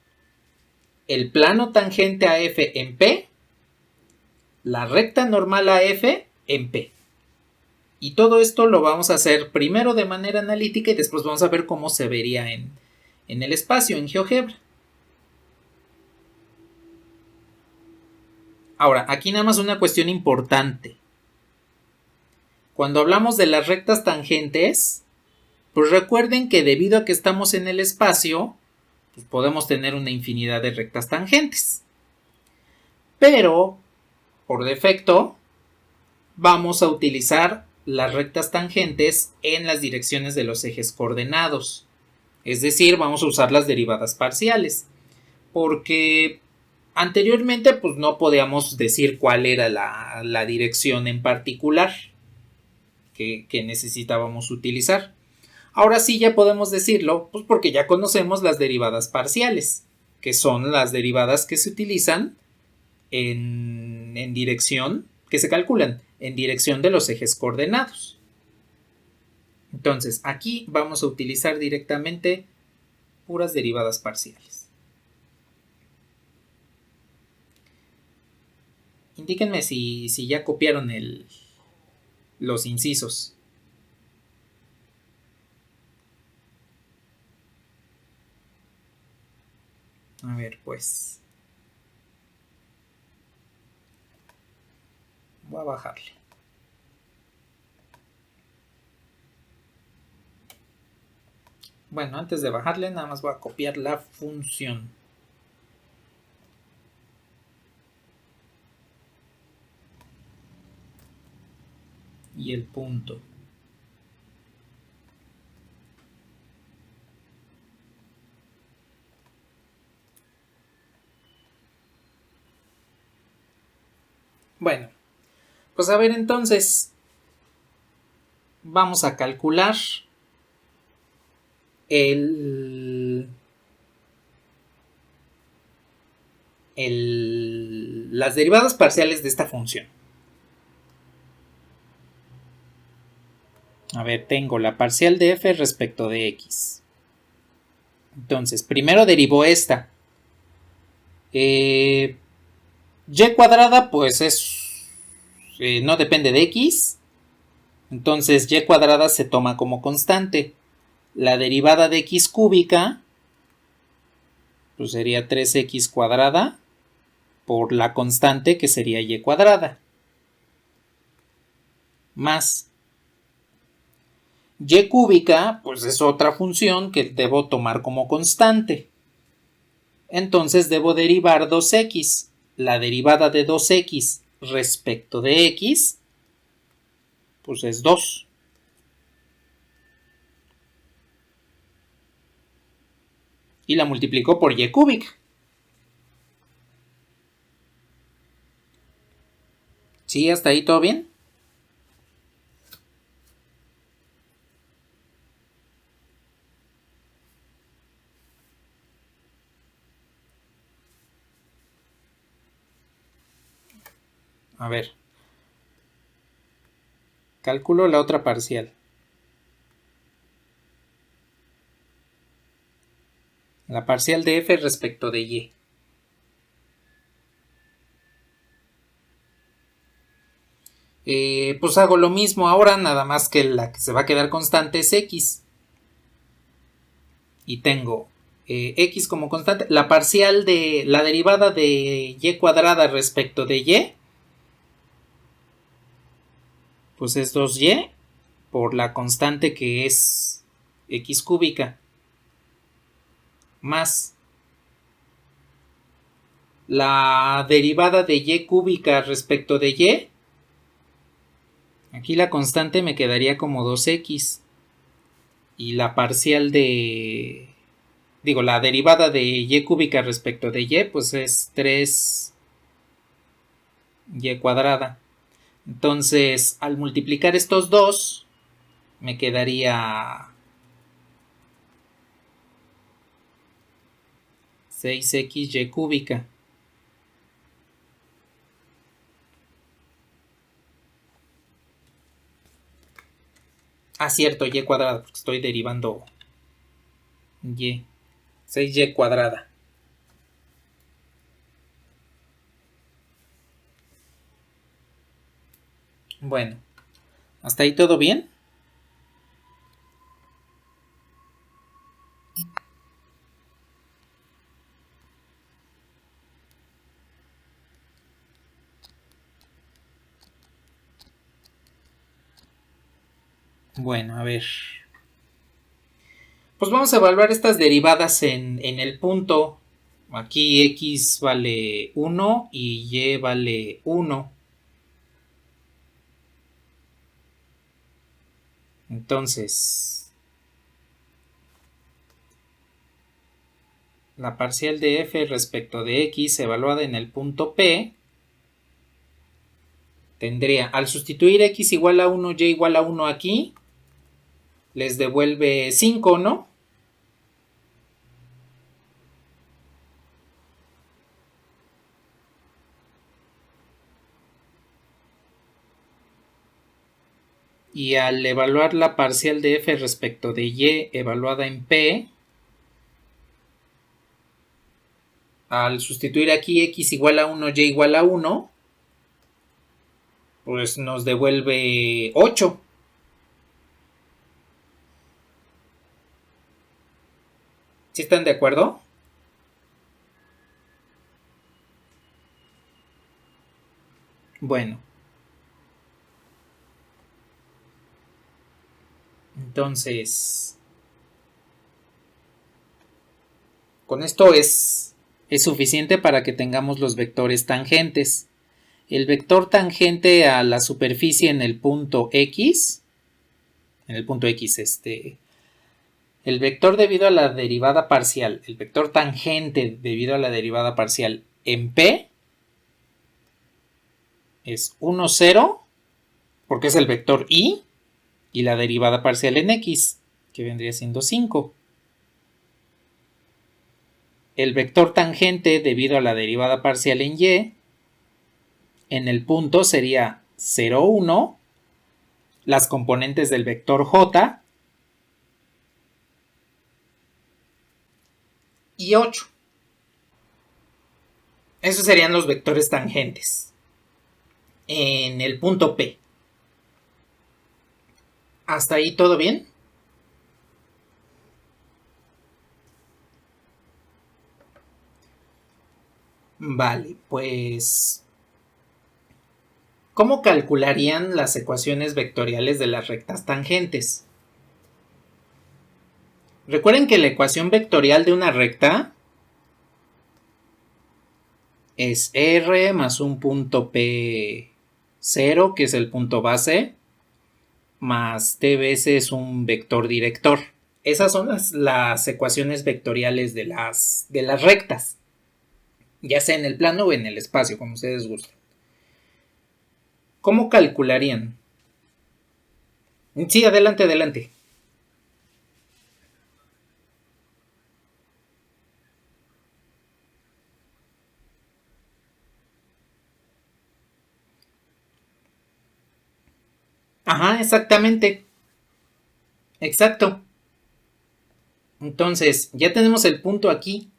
el plano tangente a F en P, la recta normal a F en P. Y todo esto lo vamos a hacer primero de manera analítica y después vamos a ver cómo se vería en el espacio, en GeoGebra. Ahora, aquí nada más una cuestión importante. Cuando hablamos de las rectas tangentes, pues recuerden que debido a que estamos en el espacio, pues podemos tener una infinidad de rectas tangentes. Pero, por defecto, vamos a utilizar las rectas tangentes en las direcciones de los ejes coordenados. Es decir, vamos a usar las derivadas parciales. Porque anteriormente pues no podíamos decir cuál era la dirección en particular que necesitábamos utilizar. Ahora sí ya podemos decirlo, pues porque ya conocemos las derivadas parciales, que son las derivadas que se utilizan en dirección, que se calculan en dirección de los ejes coordenados. Entonces, aquí vamos a utilizar directamente puras derivadas parciales. Indíquenme si ya copiaron los incisos. A ver, pues. Voy a bajarle. Bueno, antes de bajarle, nada más voy a copiar la función. Y el punto. Bueno, pues a ver entonces, vamos a calcular las derivadas parciales de esta función. A ver, tengo la parcial de f respecto de x. Entonces, primero derivo esta. Y cuadrada, pues no depende de x. Entonces, y cuadrada se toma como constante. La derivada de x cúbica, pues sería 3x cuadrada por la constante que sería y cuadrada. Más y cúbica, pues es otra función que debo tomar como constante. Entonces debo derivar 2x. La derivada de 2x respecto de x, pues es 2. Y la multiplico por y cúbica. ¿Sí? ¿Hasta ahí todo bien? A ver. Calculo la otra parcial. La parcial de f respecto de y. Pues hago lo mismo ahora, nada más que la que se va a quedar constante es x. Y tengo x como constante. La parcial de la derivada de y cuadrada respecto de y, pues es 2y por la constante que es x cúbica. Más la derivada de y cúbica respecto de y. Aquí la constante me quedaría como 2x. Y la parcial de... la derivada de y cúbica respecto de y, pues es 3y cuadrada. Entonces, al multiplicar estos dos, me quedaría 6xy cúbica. Ah, cierto, y cuadrada, porque estoy derivando y. 6y cuadrada. Bueno, ¿hasta ahí todo bien? Bueno, a ver. Pues vamos a evaluar estas derivadas en el punto. Aquí x vale 1 y y vale 1. Entonces, la parcial de f respecto de x evaluada en el punto P tendría, al sustituir x igual a 1, y igual a 1 aquí, les devuelve 5, ¿no? Y al evaluar la parcial de f respecto de y evaluada en P, al sustituir aquí x igual a 1, y igual a 1, pues nos devuelve 8. ¿Sí están de acuerdo? Bueno. Entonces, con esto es suficiente para que tengamos los vectores tangentes. El vector tangente a la superficie en el punto X, el vector debido a la derivada parcial, el vector tangente debido a la derivada parcial en P, es 1, 0, porque es el vector y la derivada parcial en x, que vendría siendo 5. El vector tangente debido a la derivada parcial en y, en el punto sería 0, 1, las componentes del vector j y 8. Esos serían los vectores tangentes en el punto P. ¿Hasta ahí todo bien? Vale, pues ¿cómo calcularían las ecuaciones vectoriales de las rectas tangentes? Recuerden que la ecuación vectorial de una recta es R más un punto P0, que es el punto base, más T veces un vector director. Esas son las ecuaciones vectoriales de las rectas, ya sea en el plano o en el espacio, como ustedes gusten. ¿Cómo calcularían? Sí, adelante, adelante. Ajá, exactamente. Exacto. Entonces, ya tenemos el punto aquí.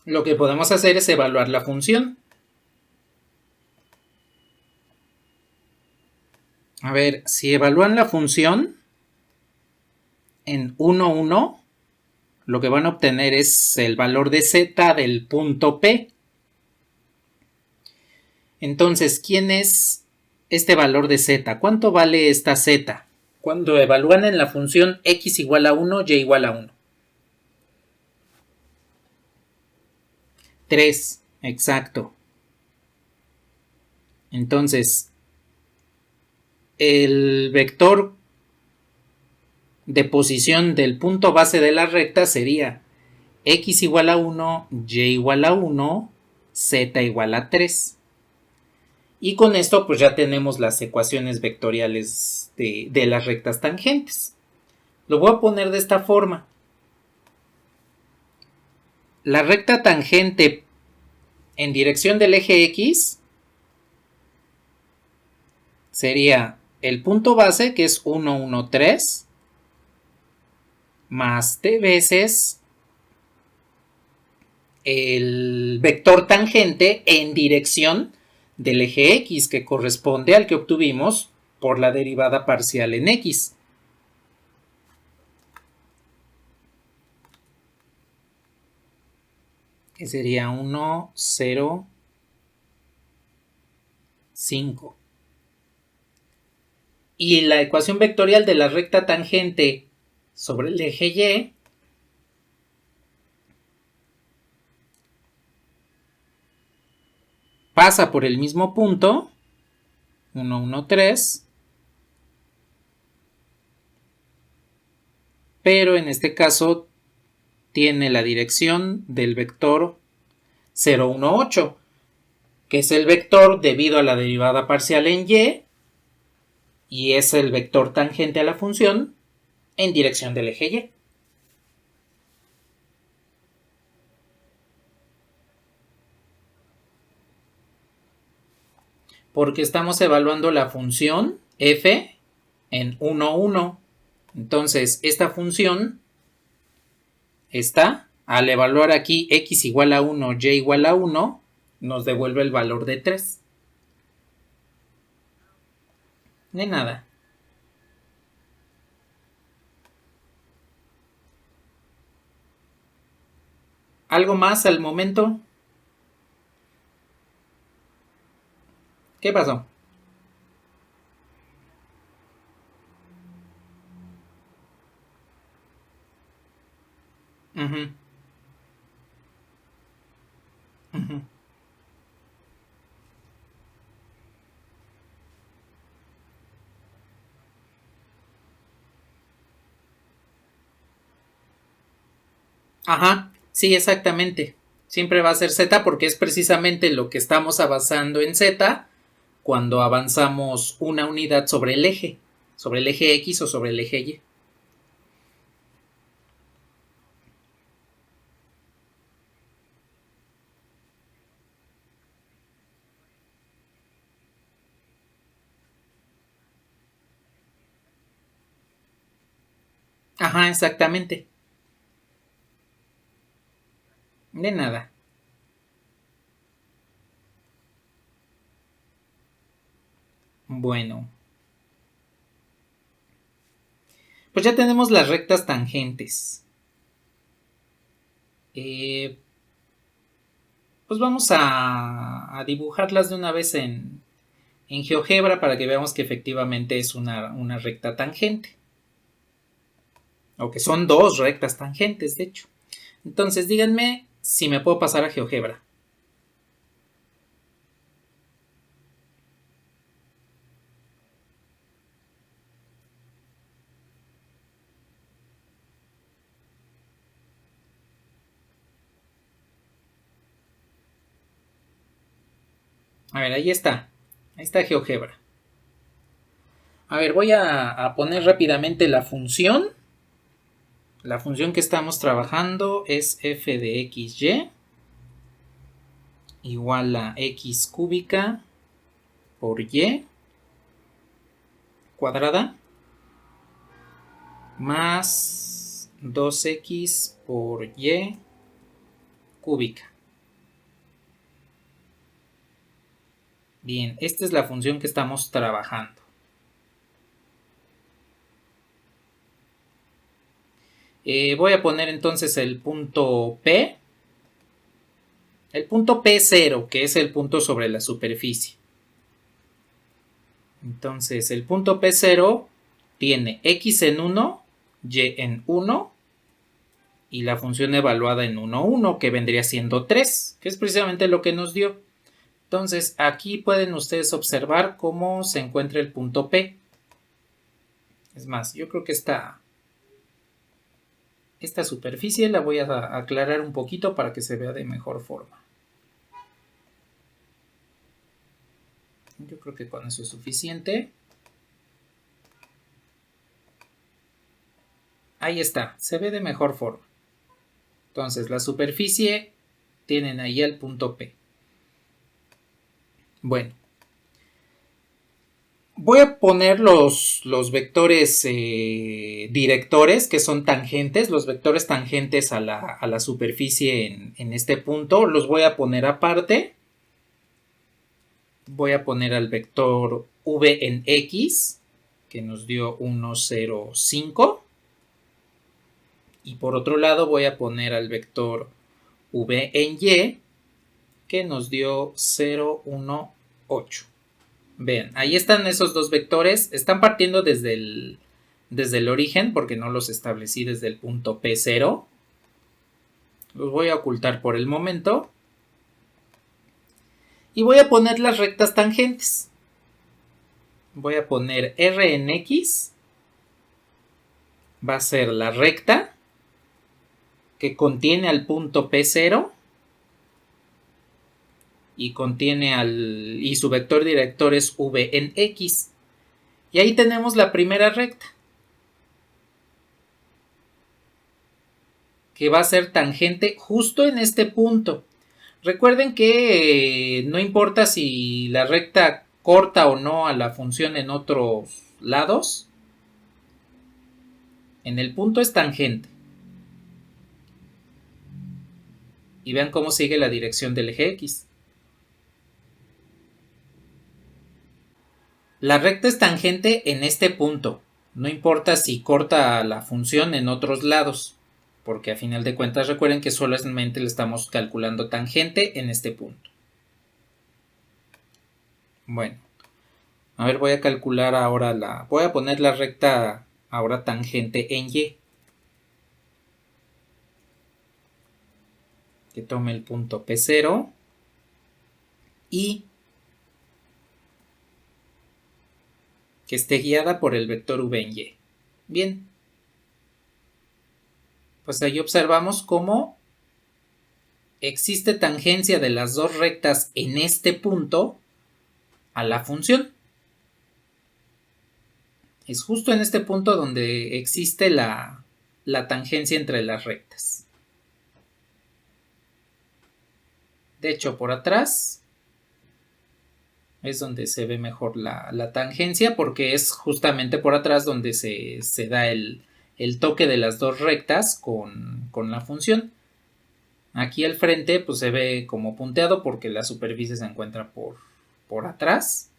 Lo que podemos hacer es evaluar la función. A ver, si evalúan la función en 1, 1, lo que van a obtener es el valor de z del punto P. Entonces, ¿quién es este valor de z? ¿Cuánto vale esta z? Cuando evalúan en la función x igual a 1, y igual a 1. 3, exacto. Entonces, el vector de posición del punto base de la recta sería x igual a 1, y igual a 1, z igual a 3. Y con esto pues ya tenemos las ecuaciones vectoriales de las rectas tangentes. Lo voy a poner de esta forma. La recta tangente en dirección del eje x sería el punto base, que es 1, 1, 3, más t veces el vector tangente en dirección del eje x, que corresponde al que obtuvimos por la derivada parcial en x. Que sería 1, 0, 5. Y la ecuación vectorial de la recta tangente sobre el eje y pasa por el mismo punto, 1, 1, 3, pero en este caso tiene la dirección del vector 0, 1, 8, que es el vector debido a la derivada parcial en y es el vector tangente a la función en dirección del eje y. Porque estamos evaluando la función f en 1, 1. Entonces, esta función está, al evaluar aquí x igual a 1, y igual a 1, nos devuelve el valor de 3. De nada. ¿Algo más al momento? ¿Qué pasó? Uh-huh. Uh-huh. Ajá, sí, exactamente. Siempre va a ser z porque es precisamente lo que estamos avanzando en z cuando avanzamos una unidad sobre el eje X o sobre el eje Y. Ajá, exactamente. De nada. Bueno. Pues ya tenemos las rectas tangentes. Pues vamos a dibujarlas de una vez en GeoGebra para que veamos que efectivamente es una recta tangente. O que son dos rectas tangentes, de hecho. Entonces díganme si me puedo pasar a GeoGebra. A ver, ahí está. Ahí está GeoGebra. A ver, voy a poner rápidamente la función. La función que estamos trabajando es f de xy igual a x cúbica por y cuadrada más 2x por y cúbica. Bien, esta es la función que estamos trabajando. Voy a poner entonces el punto P. El punto P0, que es el punto sobre la superficie. Entonces, el punto P0 tiene x en 1, y en 1, y la función evaluada en 1, 1, que vendría siendo 3, que es precisamente lo que nos dio. Entonces, aquí pueden ustedes observar cómo se encuentra el punto P. Es más, yo creo que esta superficie la voy a aclarar un poquito para que se vea de mejor forma. Yo creo que con eso es suficiente. Ahí está, se ve de mejor forma. Entonces, la superficie tienen ahí el punto P. Bueno, voy a poner los vectores directores, que son tangentes, los vectores tangentes a la superficie en este punto, los voy a poner aparte. Voy a poner al vector v en x, que nos dio 1, 0, 5. Y por otro lado voy a poner al vector v en y, que nos dio 0, 1, 8. Vean, ahí están esos dos vectores. Están partiendo desde el origen, porque no los establecí desde el punto P0. Los voy a ocultar por el momento. Y voy a poner las rectas tangentes. Voy a poner R en X. Va a ser la recta que contiene al punto P0 y contiene y su vector director es v en X. Y ahí tenemos la primera recta, que va a ser tangente justo en este punto. Recuerden que no importa si la recta corta o no a la función en otros lados, en el punto es tangente. Y vean cómo sigue la dirección del eje X. La recta es tangente en este punto, no importa si corta la función en otros lados, porque a final de cuentas recuerden que solamente le estamos calculando tangente en este punto. Bueno, a ver, voy a calcular ahora voy a poner la recta ahora tangente en Y. Que tome el punto P0 y que esté guiada por el vector v en y. Bien. Pues ahí observamos cómo existe tangencia de las dos rectas en este punto a la función. Es justo en este punto donde existe la tangencia entre las rectas. De hecho, por atrás es donde se ve mejor la tangencia, porque es justamente por atrás donde se da el toque de las dos rectas con la función. Aquí al frente pues se ve como punteado porque la superficie se encuentra por atrás,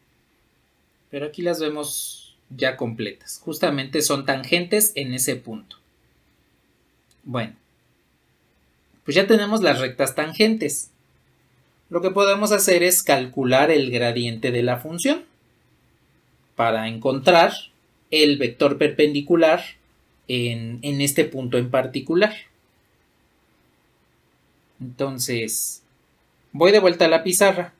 pero aquí las vemos ya completas. Justamente son tangentes en ese punto. Bueno, pues ya tenemos las rectas tangentes. Lo que podemos hacer es calcular el gradiente de la función para encontrar el vector perpendicular en este punto en particular. Entonces, voy de vuelta a la pizarra.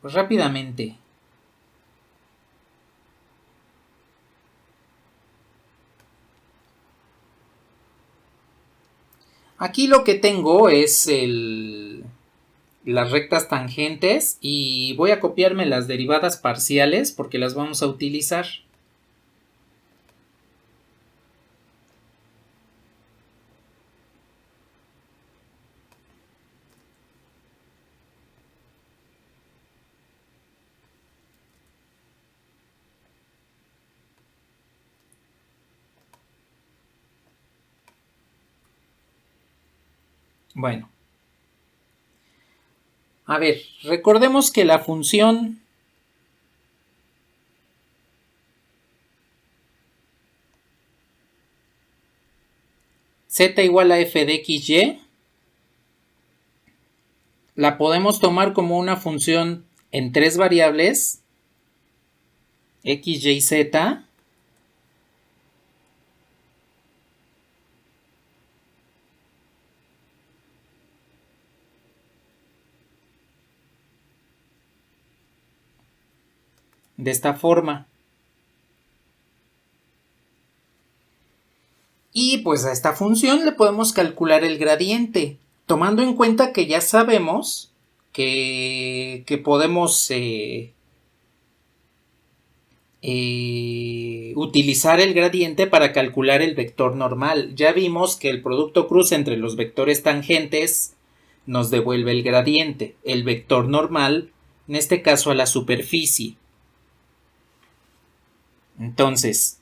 Pues rápidamente. Aquí lo que tengo es las rectas tangentes y voy a copiarme las derivadas parciales porque las vamos a utilizar. Bueno, a ver, recordemos que la función z igual a f de xy la podemos tomar como una función en tres variables, x, y, z, de esta forma. Y pues a esta función le podemos calcular el gradiente, tomando en cuenta que ya sabemos que podemos utilizar el gradiente para calcular el vector normal. Ya vimos que el producto cruce entre los vectores tangentes nos devuelve el gradiente, el vector normal, en este caso a la superficie. Entonces,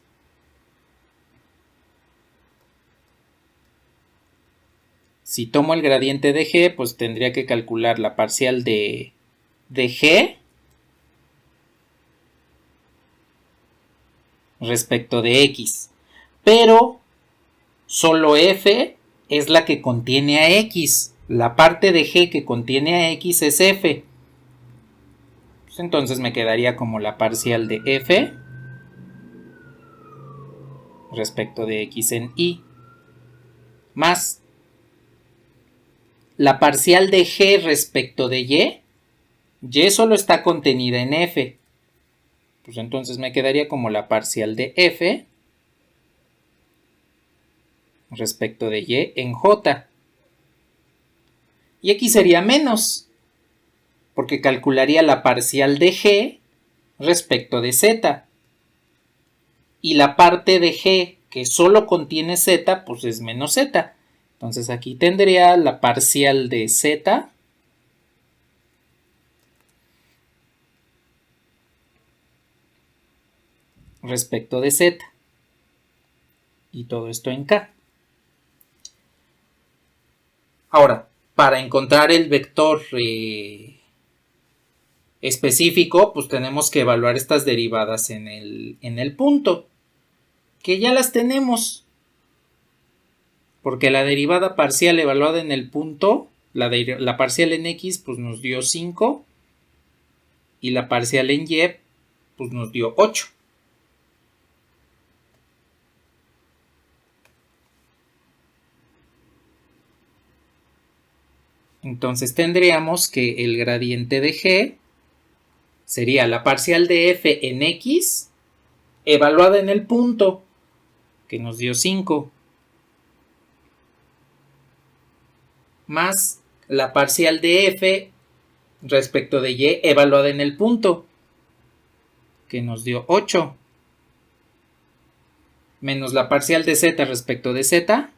si tomo el gradiente de g, pues tendría que calcular la parcial de g respecto de x. Pero solo f es la que contiene a x. La parte de g que contiene a x es f. Pues entonces me quedaría como la parcial de f respecto de x en y más la parcial de g respecto de y. Y solo está contenida en f. Pues entonces me quedaría como la parcial de f respecto de y en j. Y aquí sería menos, porque calcularía la parcial de g respecto de z. Y la parte de g que solo contiene z, pues es menos z. Entonces aquí tendría la parcial de z respecto de z. Y todo esto en k. Ahora, para encontrar el vector específico, pues tenemos que evaluar estas derivadas en el punto, que ya las tenemos, porque la derivada parcial evaluada en el punto, la parcial en x, pues nos dio 5, y la parcial en y, pues nos dio 8. Entonces tendríamos que el gradiente de g sería la parcial de f en x evaluada en el punto, que nos dio 5, más la parcial de f respecto de y evaluada en el punto, que nos dio 8, menos la parcial de z respecto de z,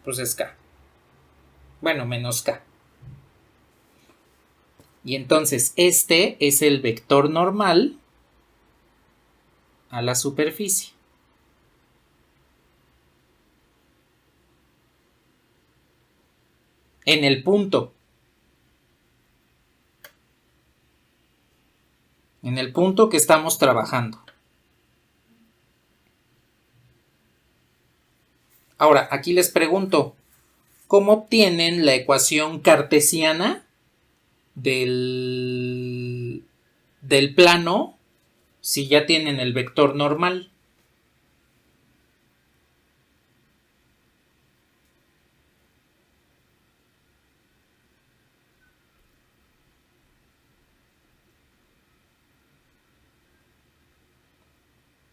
pues es k. Bueno, menos k. Y entonces este es el vector normal a la superficie. En el punto. En el punto que estamos trabajando. Ahora, aquí les pregunto, ¿cómo obtienen la ecuación cartesiana del plano si ya tienen el vector normal?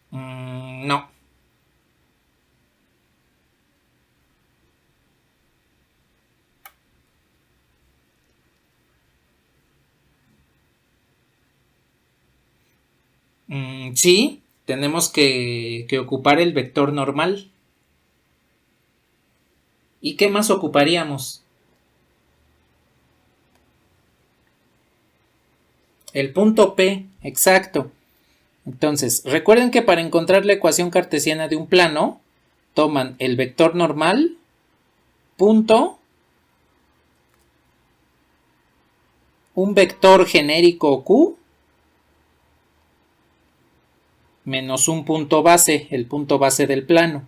No. Sí, tenemos que ocupar el vector normal. ¿Y qué más ocuparíamos? El punto P, exacto. Entonces, recuerden que para encontrar la ecuación cartesiana de un plano, toman el vector normal, punto, un vector genérico Q, menos un punto base, el punto base del plano.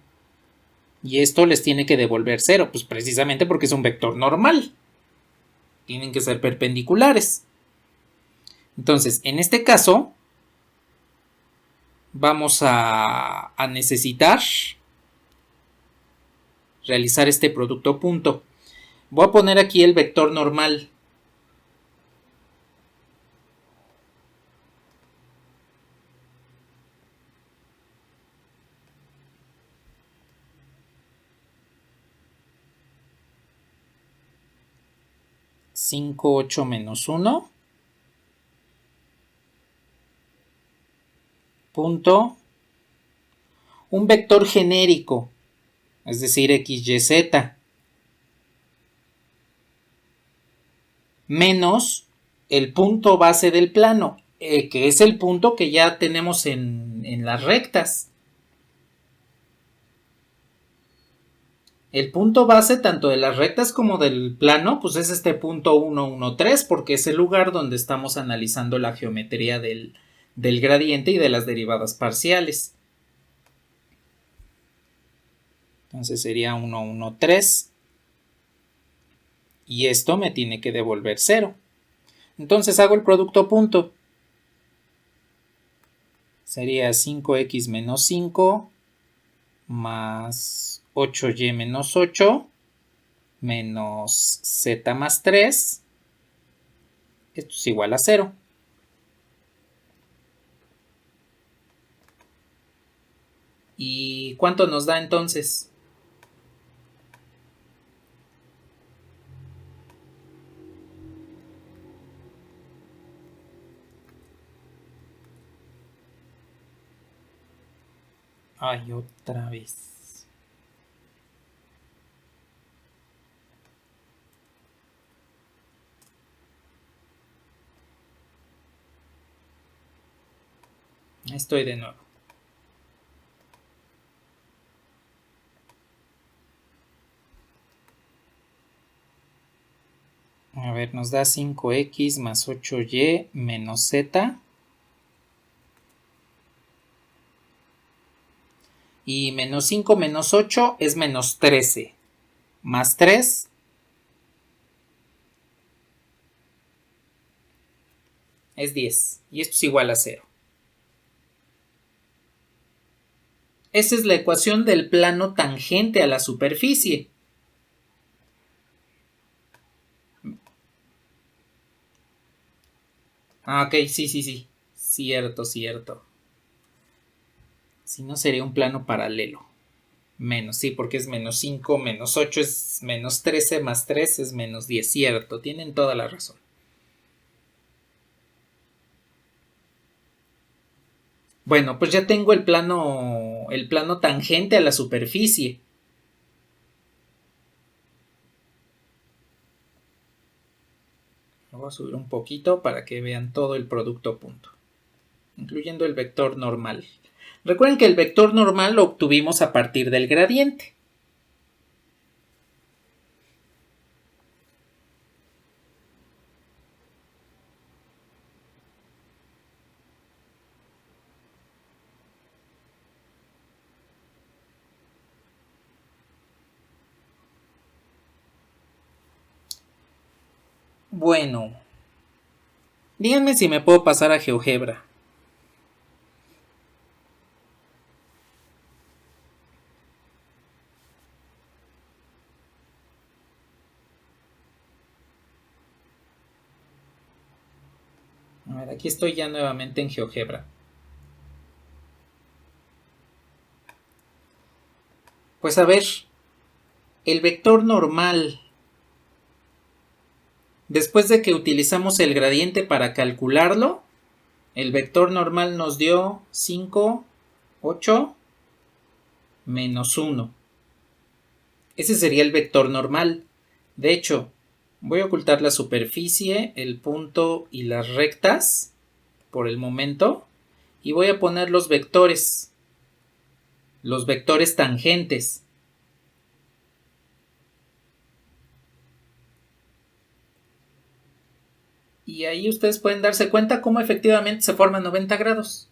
Y esto les tiene que devolver 0, pues precisamente porque es un vector normal. Tienen que ser perpendiculares. Entonces, en este caso, vamos a necesitar realizar este producto punto. Voy a poner aquí el vector normal. Cinco, 8 menos 1. Punto. Un vector genérico, es decir, x, y, z. Menos el punto base del plano, que es el punto que ya tenemos en las rectas. El punto base tanto de las rectas como del plano, pues es este punto 1, 1, 3, porque es el lugar donde estamos analizando la geometría del gradiente y de las derivadas parciales. Entonces sería 1, 1, 3. Y esto me tiene que devolver 0. Entonces hago el producto punto. Sería 5x menos 5 más 8y menos 8 menos z más 3. Esto es igual a 0. ¿Y cuánto nos da entonces? Ay, otra vez. Estoy de nuevo. A ver, nos da 5x más 8y menos z. Y menos 5 menos 8 es menos 13. Más 3 es 10. Y esto es igual a 0. Esa es la ecuación del plano tangente a la superficie. Ah, ok, sí. Cierto. Si no, sería un plano paralelo. Menos, sí, porque es menos 5, menos 8 es menos 13, más 3 es menos 10, cierto, tienen toda la razón. Bueno, pues ya tengo el plano tangente a la superficie. Lo voy a subir un poquito para que vean todo el producto punto, incluyendo el vector normal. Recuerden que el vector normal lo obtuvimos a partir del gradiente. Bueno, díganme si me puedo pasar a GeoGebra. A ver, aquí estoy ya nuevamente en GeoGebra. Pues a ver, el vector normal, después de que utilizamos el gradiente para calcularlo, el vector normal nos dio 5, 8, menos 1. Ese sería el vector normal. De hecho, voy a ocultar la superficie, el punto y las rectas por el momento. Y voy a poner los vectores tangentes. Y ahí ustedes pueden darse cuenta cómo efectivamente se forman 90 grados.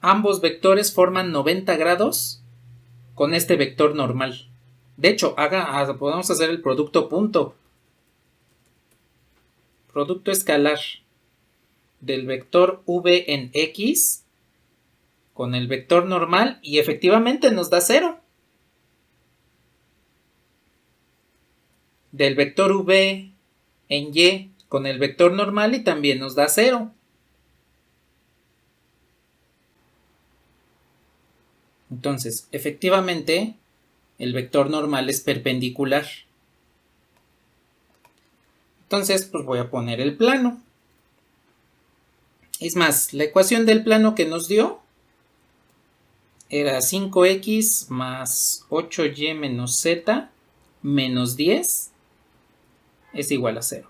Ambos vectores forman 90 grados con este vector normal. De hecho, podemos hacer el producto punto. Producto escalar del vector v en x con el vector normal y efectivamente nos da 0. Del vector v en y con el vector normal y también nos da 0. Entonces, efectivamente, el vector normal es perpendicular. Entonces, pues voy a poner el plano. Es más, la ecuación del plano que nos dio era 5x más 8y menos z menos 10 es igual a 0.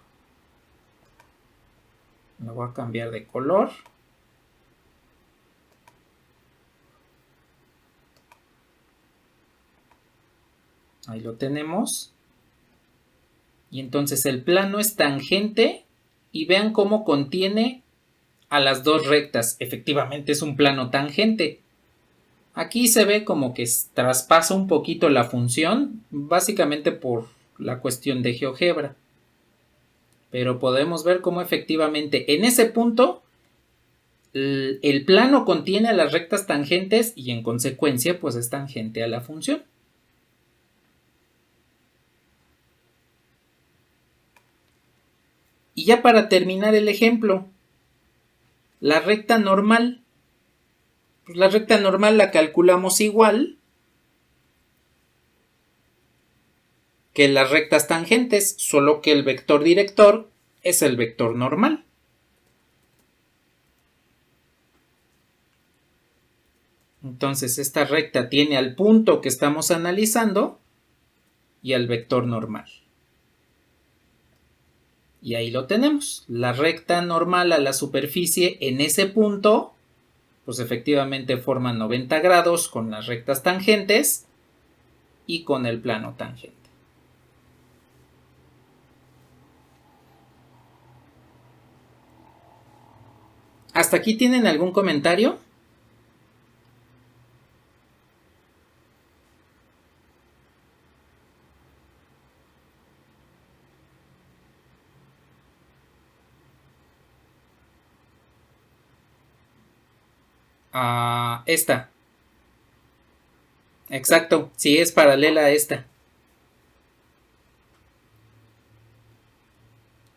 Lo voy a cambiar de color. Ahí lo tenemos. Y entonces el plano es tangente y vean cómo contiene a las dos rectas. Efectivamente es un plano tangente. Aquí se ve como que traspasa un poquito la función, básicamente por la cuestión de GeoGebra. Pero podemos ver cómo efectivamente en ese punto el plano contiene a las rectas tangentes y en consecuencia pues es tangente a la función. Y ya para terminar el ejemplo, la recta normal. Pues la recta normal la calculamos igual que las rectas tangentes, solo que el vector director es el vector normal. Entonces esta recta tiene al punto que estamos analizando y al vector normal. Y ahí lo tenemos. La recta normal a la superficie en ese punto, pues efectivamente forma 90 grados con las rectas tangentes y con el plano tangente. ¿Hasta aquí tienen algún comentario? Esta. Exacto, sí es paralela a esta.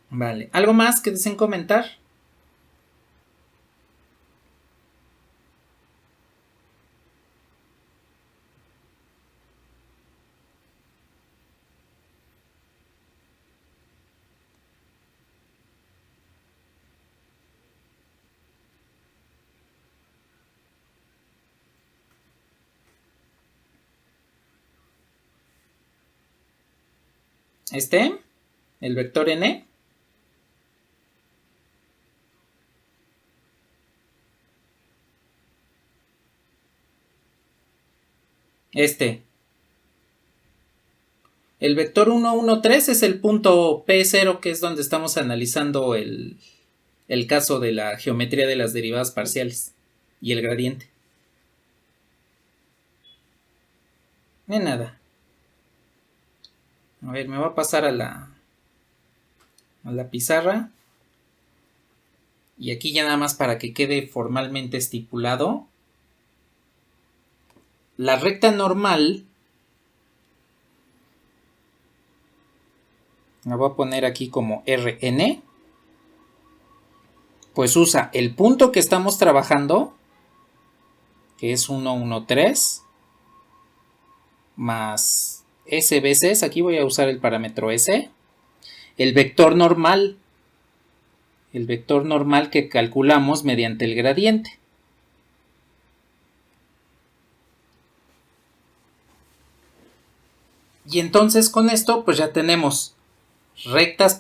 Vale, ¿algo más que deseen comentar? el vector n. El vector 1, 1, 3 es el punto P0, que es donde estamos analizando el caso de la geometría de las derivadas parciales y el gradiente. De nada. A ver, me va a pasar a la pizarra. Y aquí ya nada más para que quede formalmente estipulado. La recta normal, la voy a poner aquí como Rn, pues usa el punto que estamos trabajando, que es 1, 1, 3, más s veces, aquí voy a usar el parámetro s, el vector normal que calculamos mediante el gradiente. Y entonces con esto pues ya tenemos rectas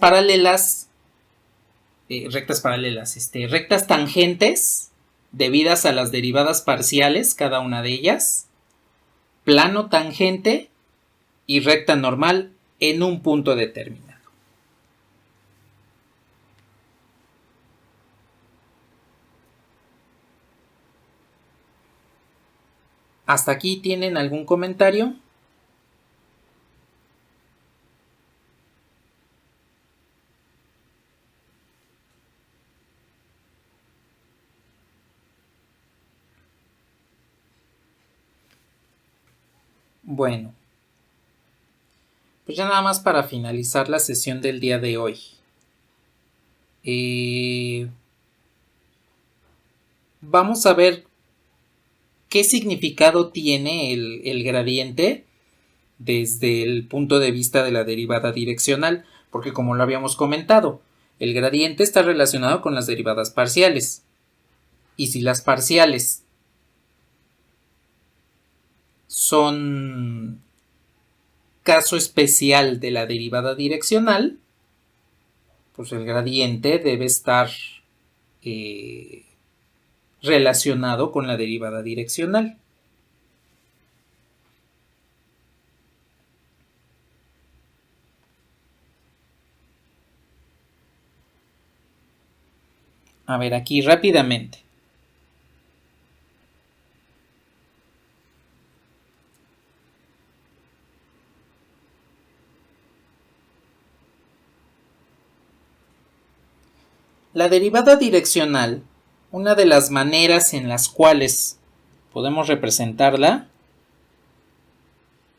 tangentes debidas a las derivadas parciales, cada una de ellas, plano tangente y recta normal en un punto determinado. ¿Hasta aquí tienen algún comentario? Bueno, pues ya nada más para finalizar la sesión del día de hoy. Vamos a ver qué significado tiene el gradiente desde el punto de vista de la derivada direccional, porque como lo habíamos comentado, el gradiente está relacionado con las derivadas parciales. Y si las parciales son caso especial de la derivada direccional, pues el gradiente debe estar relacionado con la derivada direccional. A ver, aquí rápidamente. La derivada direccional, una de las maneras en las cuales podemos representarla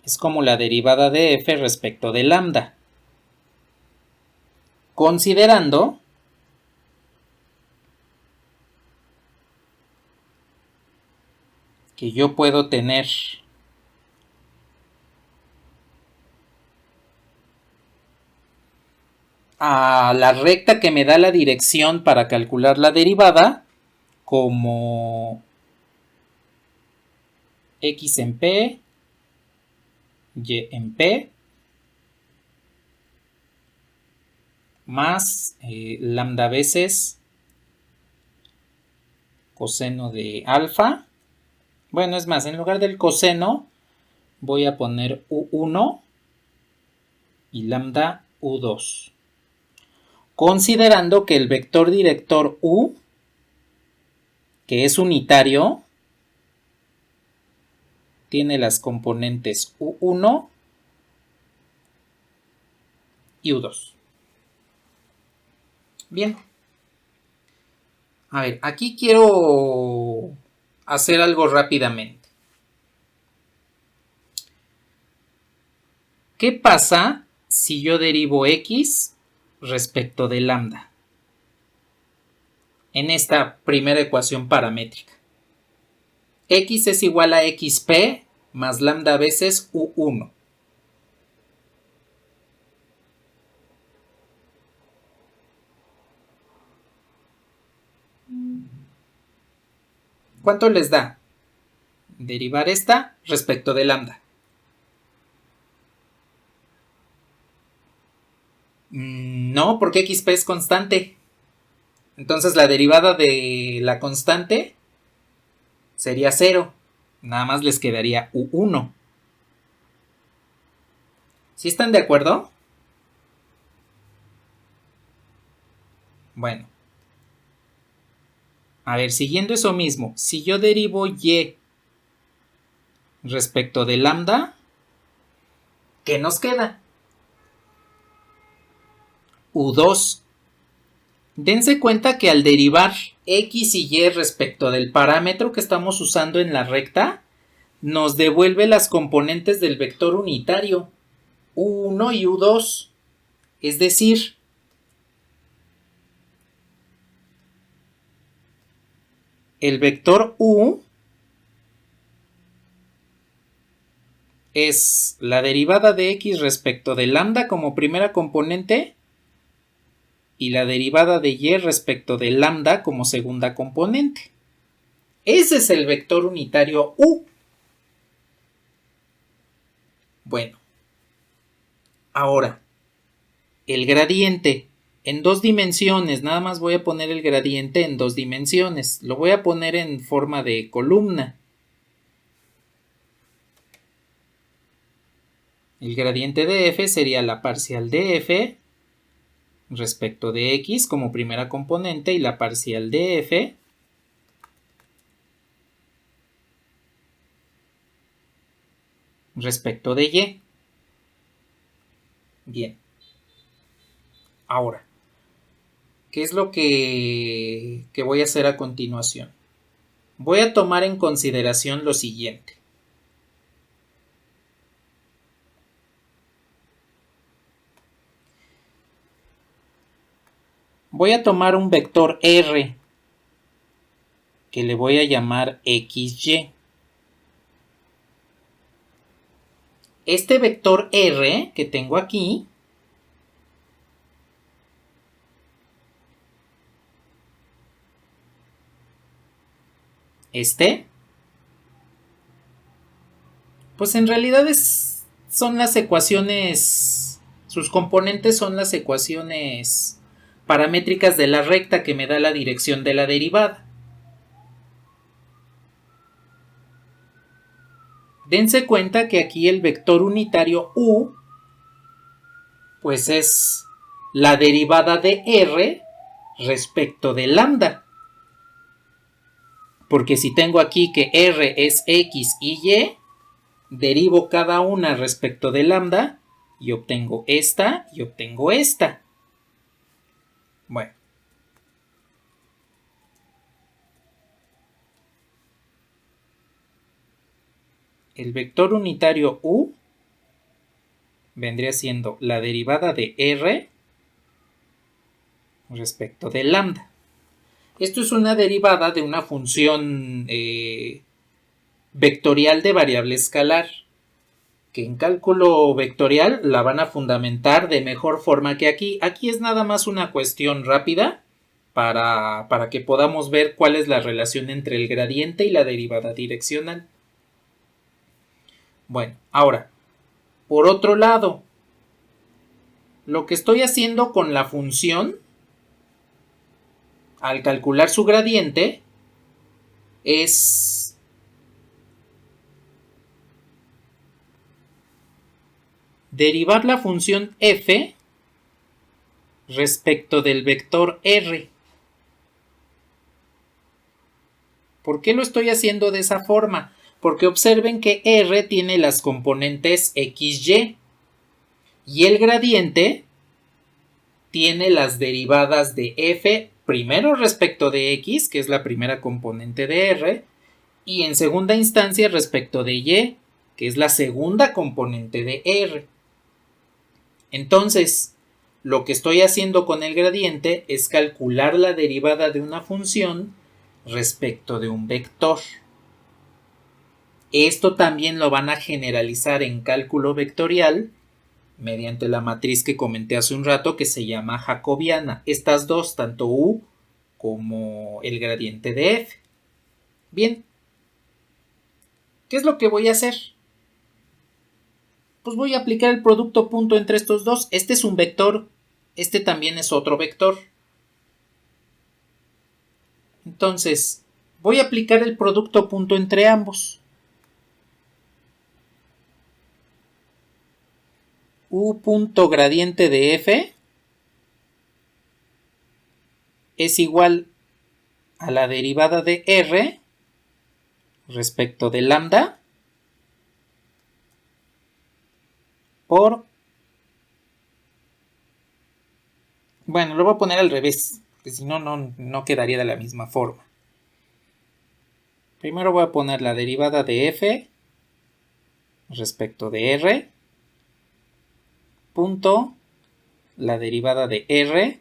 es como la derivada de f respecto de lambda, considerando que yo puedo tener a la recta que me da la dirección para calcular la derivada como x en p, y en p, más lambda veces coseno de alfa. Bueno, es más, en lugar del coseno voy a poner u1 y lambda u2. Considerando que el vector director u, que es unitario, tiene las componentes u1 y u2. Bien. A ver, aquí quiero hacer algo rápidamente. ¿Qué pasa si yo derivo x respecto de lambda en esta primera ecuación paramétrica? X es igual a xp más lambda veces u1. ¿Cuánto les da derivar esta respecto de lambda? No, porque xp es constante. Entonces la derivada de la constante sería 0. Nada más les quedaría u1. ¿Sí están de acuerdo? Bueno. A ver, siguiendo eso mismo, si yo derivo y respecto de lambda, ¿qué nos queda? U2. Dense cuenta que al derivar x y y respecto del parámetro que estamos usando en la recta, nos devuelve las componentes del vector unitario, u1 y u2. Es decir, el vector u es la derivada de x respecto de lambda como primera componente y la derivada de y respecto de lambda como segunda componente. Ese es el vector unitario u. Bueno, ahora, el gradiente en 2 dimensiones, nada más voy a poner el gradiente en 2 dimensiones, lo voy a poner en forma de columna. El gradiente de f sería la parcial de f respecto de x como primera componente y la parcial de f respecto de y. Bien. Ahora, ¿qué es lo que voy a hacer a continuación? Voy a tomar en consideración lo siguiente. Voy a tomar un vector R que le voy a llamar XY. Este vector R que tengo aquí pues en realidad son las ecuaciones, sus componentes son las ecuaciones paramétricas de la recta que me da la dirección de la derivada. Dense cuenta que aquí el vector unitario u pues es la derivada de r respecto de lambda. Porque si tengo aquí que r es x y y, derivo cada una respecto de lambda y obtengo esta y obtengo esta. Bueno. El vector unitario u vendría siendo la derivada de r respecto de lambda. Esto es una derivada de una función vectorial de variable escalar, que en cálculo vectorial la van a fundamentar de mejor forma que aquí. Aquí es nada más una cuestión rápida para que podamos ver cuál es la relación entre el gradiente y la derivada direccional. Bueno, ahora, por otro lado, lo que estoy haciendo con la función al calcular su gradiente es derivar la función f respecto del vector r. ¿Por qué lo estoy haciendo de esa forma? Porque observen que r tiene las componentes xy y el gradiente tiene las derivadas de f primero respecto de x, que es la primera componente de r, y en segunda instancia respecto de y, que es la segunda componente de r. Entonces, lo que estoy haciendo con el gradiente es calcular la derivada de una función respecto de un vector. Esto también lo van a generalizar en cálculo vectorial mediante la matriz que comenté hace un rato que se llama jacobiana. Estas dos, tanto u como el gradiente de f. Bien, ¿qué es lo que voy a hacer? Pues voy a aplicar el producto punto entre estos dos. Este es un vector Este también es otro vector. Entonces, voy a aplicar el producto punto entre ambos. U punto gradiente de f es igual a la derivada de r respecto de lambda por... Bueno, lo voy a poner al revés, que si no, no quedaría de la misma forma. Primero voy a poner la derivada de f respecto de r punto la derivada de r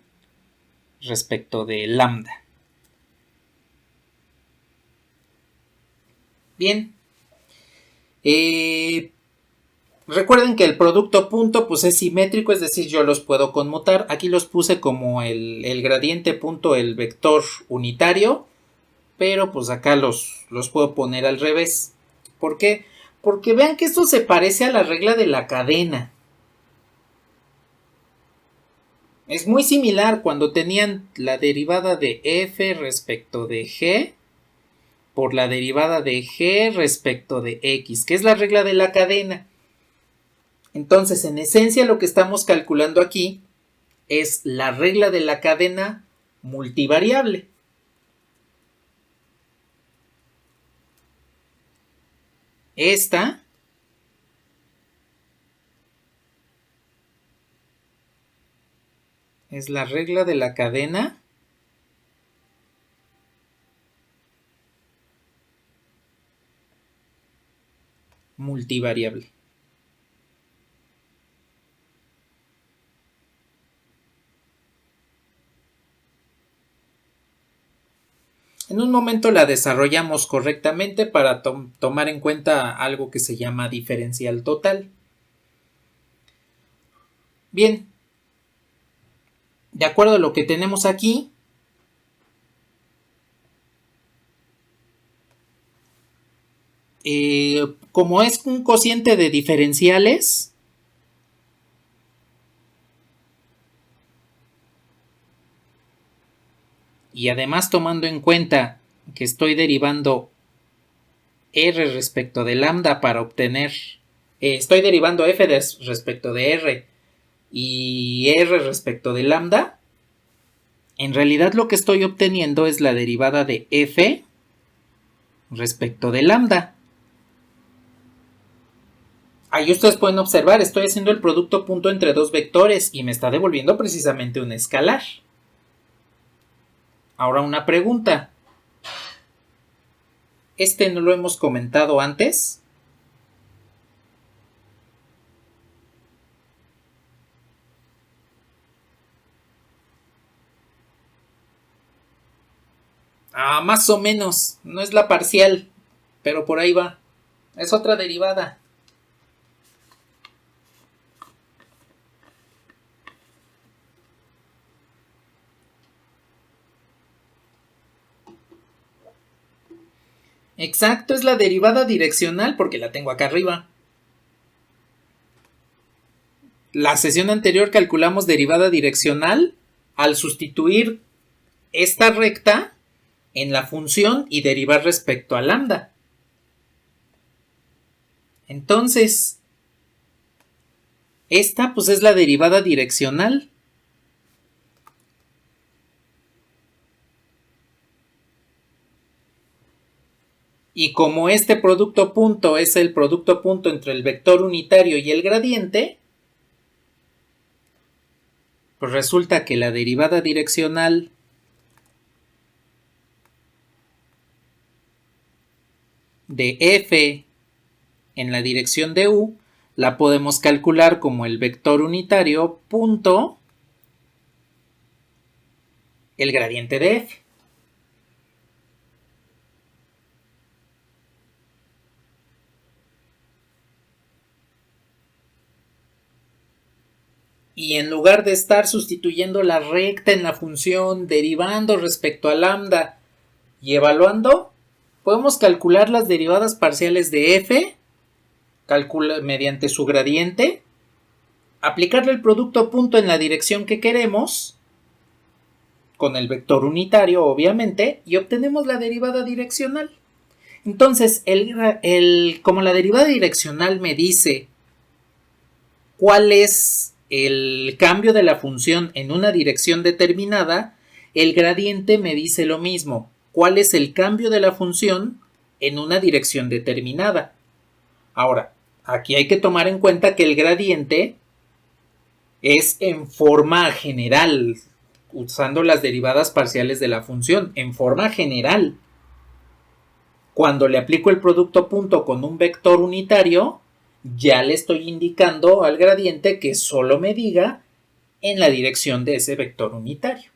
respecto de lambda. Bien. Recuerden que el producto punto pues es simétrico, es decir, yo los puedo conmutar. Aquí los puse como el gradiente punto, el vector unitario, pero pues acá los puedo poner al revés. ¿Por qué? Porque vean que esto se parece a la regla de la cadena. Es muy similar cuando tenían la derivada de f respecto de g por la derivada de g respecto de x, que es la regla de la cadena. Entonces, en esencia, lo que estamos calculando aquí es la regla de la cadena multivariable. Esta es la regla de la cadena multivariable. En un momento la desarrollamos correctamente para tomar en cuenta algo que se llama diferencial total. Bien, de acuerdo a lo que tenemos aquí, como es un cociente de diferenciales, y además tomando en cuenta que estoy derivando r respecto de lambda para obtener, estoy derivando f respecto de r y r respecto de lambda, en realidad lo que estoy obteniendo es la derivada de f respecto de lambda. Ahí ustedes pueden observar, estoy haciendo el producto punto entre dos vectores y me está devolviendo precisamente un escalar. Ahora una pregunta. ¿Este no lo hemos comentado antes? Más o menos. No es la parcial, pero por ahí va. Es otra derivada. Exacto, es la derivada direccional porque la tengo acá arriba. La sesión anterior calculamos derivada direccional al sustituir esta recta en la función y derivar respecto a lambda. Entonces, esta pues es la derivada direccional. Y como este producto punto es el producto punto entre el vector unitario y el gradiente, pues resulta que la derivada direccional de f en la dirección de u la podemos calcular como el vector unitario punto el gradiente de f. Y en lugar de estar sustituyendo la recta en la función, derivando respecto a lambda y evaluando, podemos calcular las derivadas parciales de f mediante su gradiente aplicarle el producto punto en la dirección que queremos, con el vector unitario obviamente, y obtenemos la derivada direccional. Entonces, como la derivada direccional me dice cuál es el cambio de la función en una dirección determinada, el gradiente me dice lo mismo, cuál es el cambio de la función en una dirección determinada. Ahora, aquí hay que tomar en cuenta que el gradiente es en forma general, usando las derivadas parciales de la función, en forma general. Cuando le aplico el producto punto con un vector unitario, ya le estoy indicando al gradiente que solo me diga en la dirección de ese vector unitario.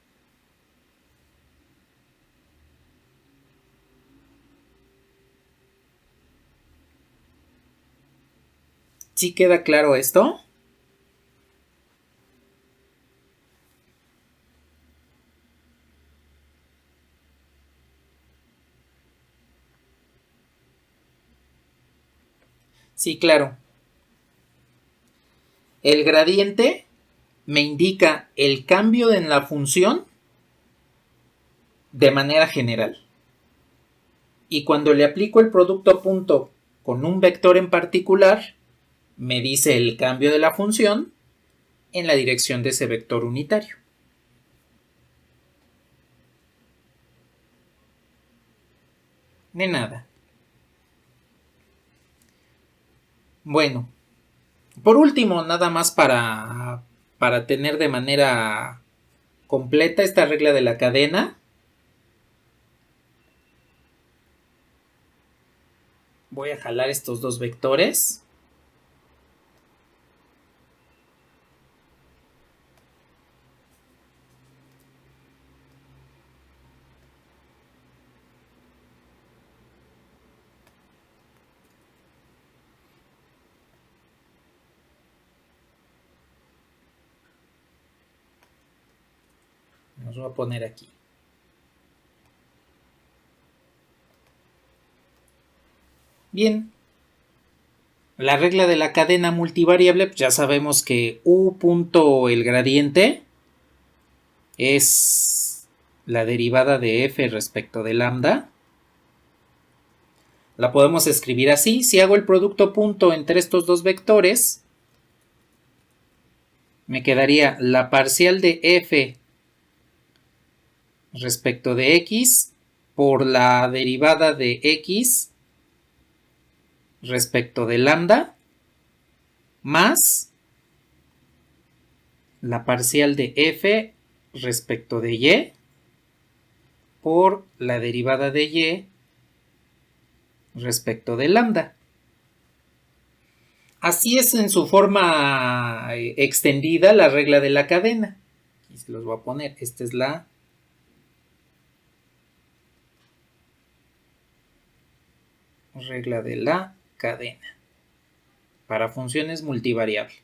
¿Sí queda claro esto? Sí, claro. El gradiente me indica el cambio en la función de manera general. Y cuando le aplico el producto punto con un vector en particular, me dice el cambio de la función en la dirección de ese vector unitario. De nada. Bueno, por último, nada más para tener de manera completa esta regla de la cadena, voy a jalar estos dos vectores. Los voy a poner aquí. Bien, la regla de la cadena multivariable, pues ya sabemos que u punto el gradiente es la derivada de f respecto de lambda. La podemos escribir así. Si hago el producto punto entre estos dos vectores, me quedaría la parcial de f respecto de x por la derivada de x respecto de lambda más la parcial de f respecto de y por la derivada de y respecto de lambda. Así es en su forma extendida la regla de la cadena. Aquí se los voy a poner. Esta es la regla de la cadena para funciones multivariables.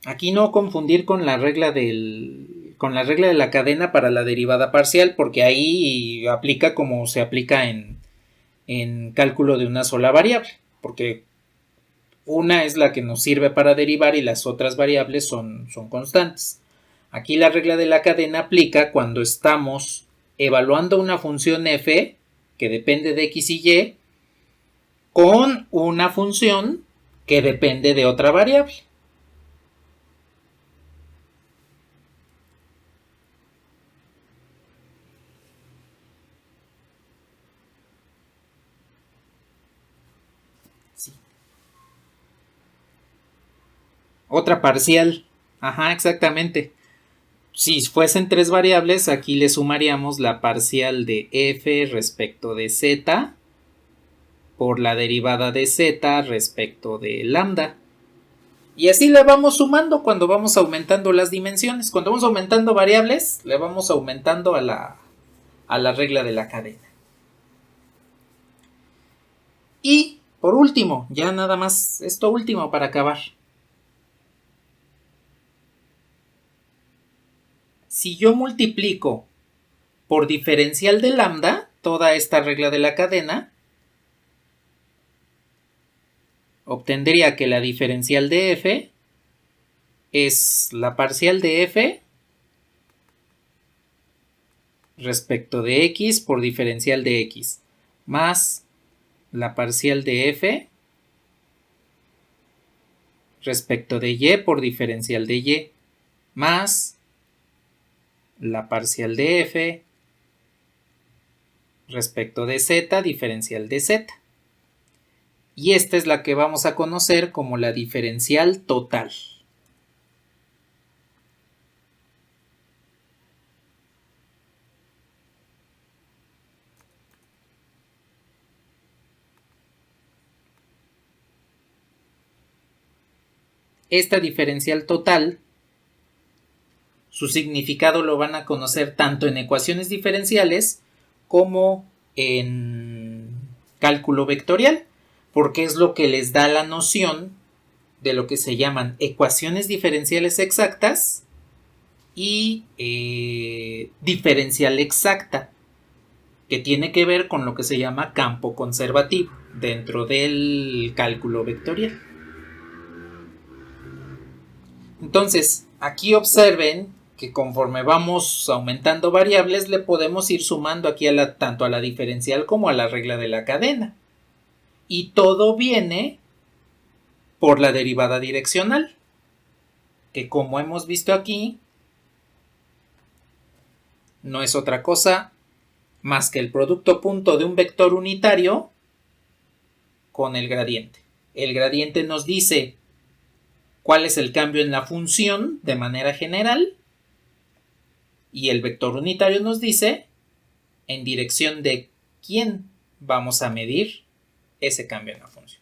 Aquí no confundir con la regla de la cadena para la derivada parcial, porque ahí aplica como se aplica en cálculo de una sola variable, porque una es la que nos sirve para derivar y las otras variables son constantes. Aquí la regla de la cadena aplica cuando estamos evaluando una función f que depende de x y y con una función que depende de otra variable. Sí. Otra parcial. Ajá, exactamente. Si fuesen tres variables, aquí le sumaríamos la parcial de f respecto de z por la derivada de z respecto de lambda. Y así le vamos sumando cuando vamos aumentando las dimensiones. Cuando vamos aumentando variables, le vamos aumentando a la regla de la cadena. Y, por último, ya nada más esto último para acabar. Si yo multiplico por diferencial de lambda toda esta regla de la cadena, obtendría que la diferencial de f es la parcial de f respecto de x por diferencial de x, más la parcial de f respecto de y por diferencial de y, más la parcial de f respecto de z diferencial de z. Y esta es la que vamos a conocer como la diferencial total. Esta diferencial total, su significado lo van a conocer tanto en ecuaciones diferenciales como en cálculo vectorial, porque es lo que les da la noción de lo que se llaman ecuaciones diferenciales exactas y diferencial exacta, que tiene que ver con lo que se llama campo conservativo dentro del cálculo vectorial. Entonces, aquí observen que conforme vamos aumentando variables, le podemos ir sumando aquí tanto a la diferencial como a la regla de la cadena. Y todo viene por la derivada direccional, que como hemos visto aquí, no es otra cosa más que el producto punto de un vector unitario con el gradiente. El gradiente nos dice cuál es el cambio en la función de manera general y el vector unitario nos dice en dirección de quién vamos a medir ese cambio en la función.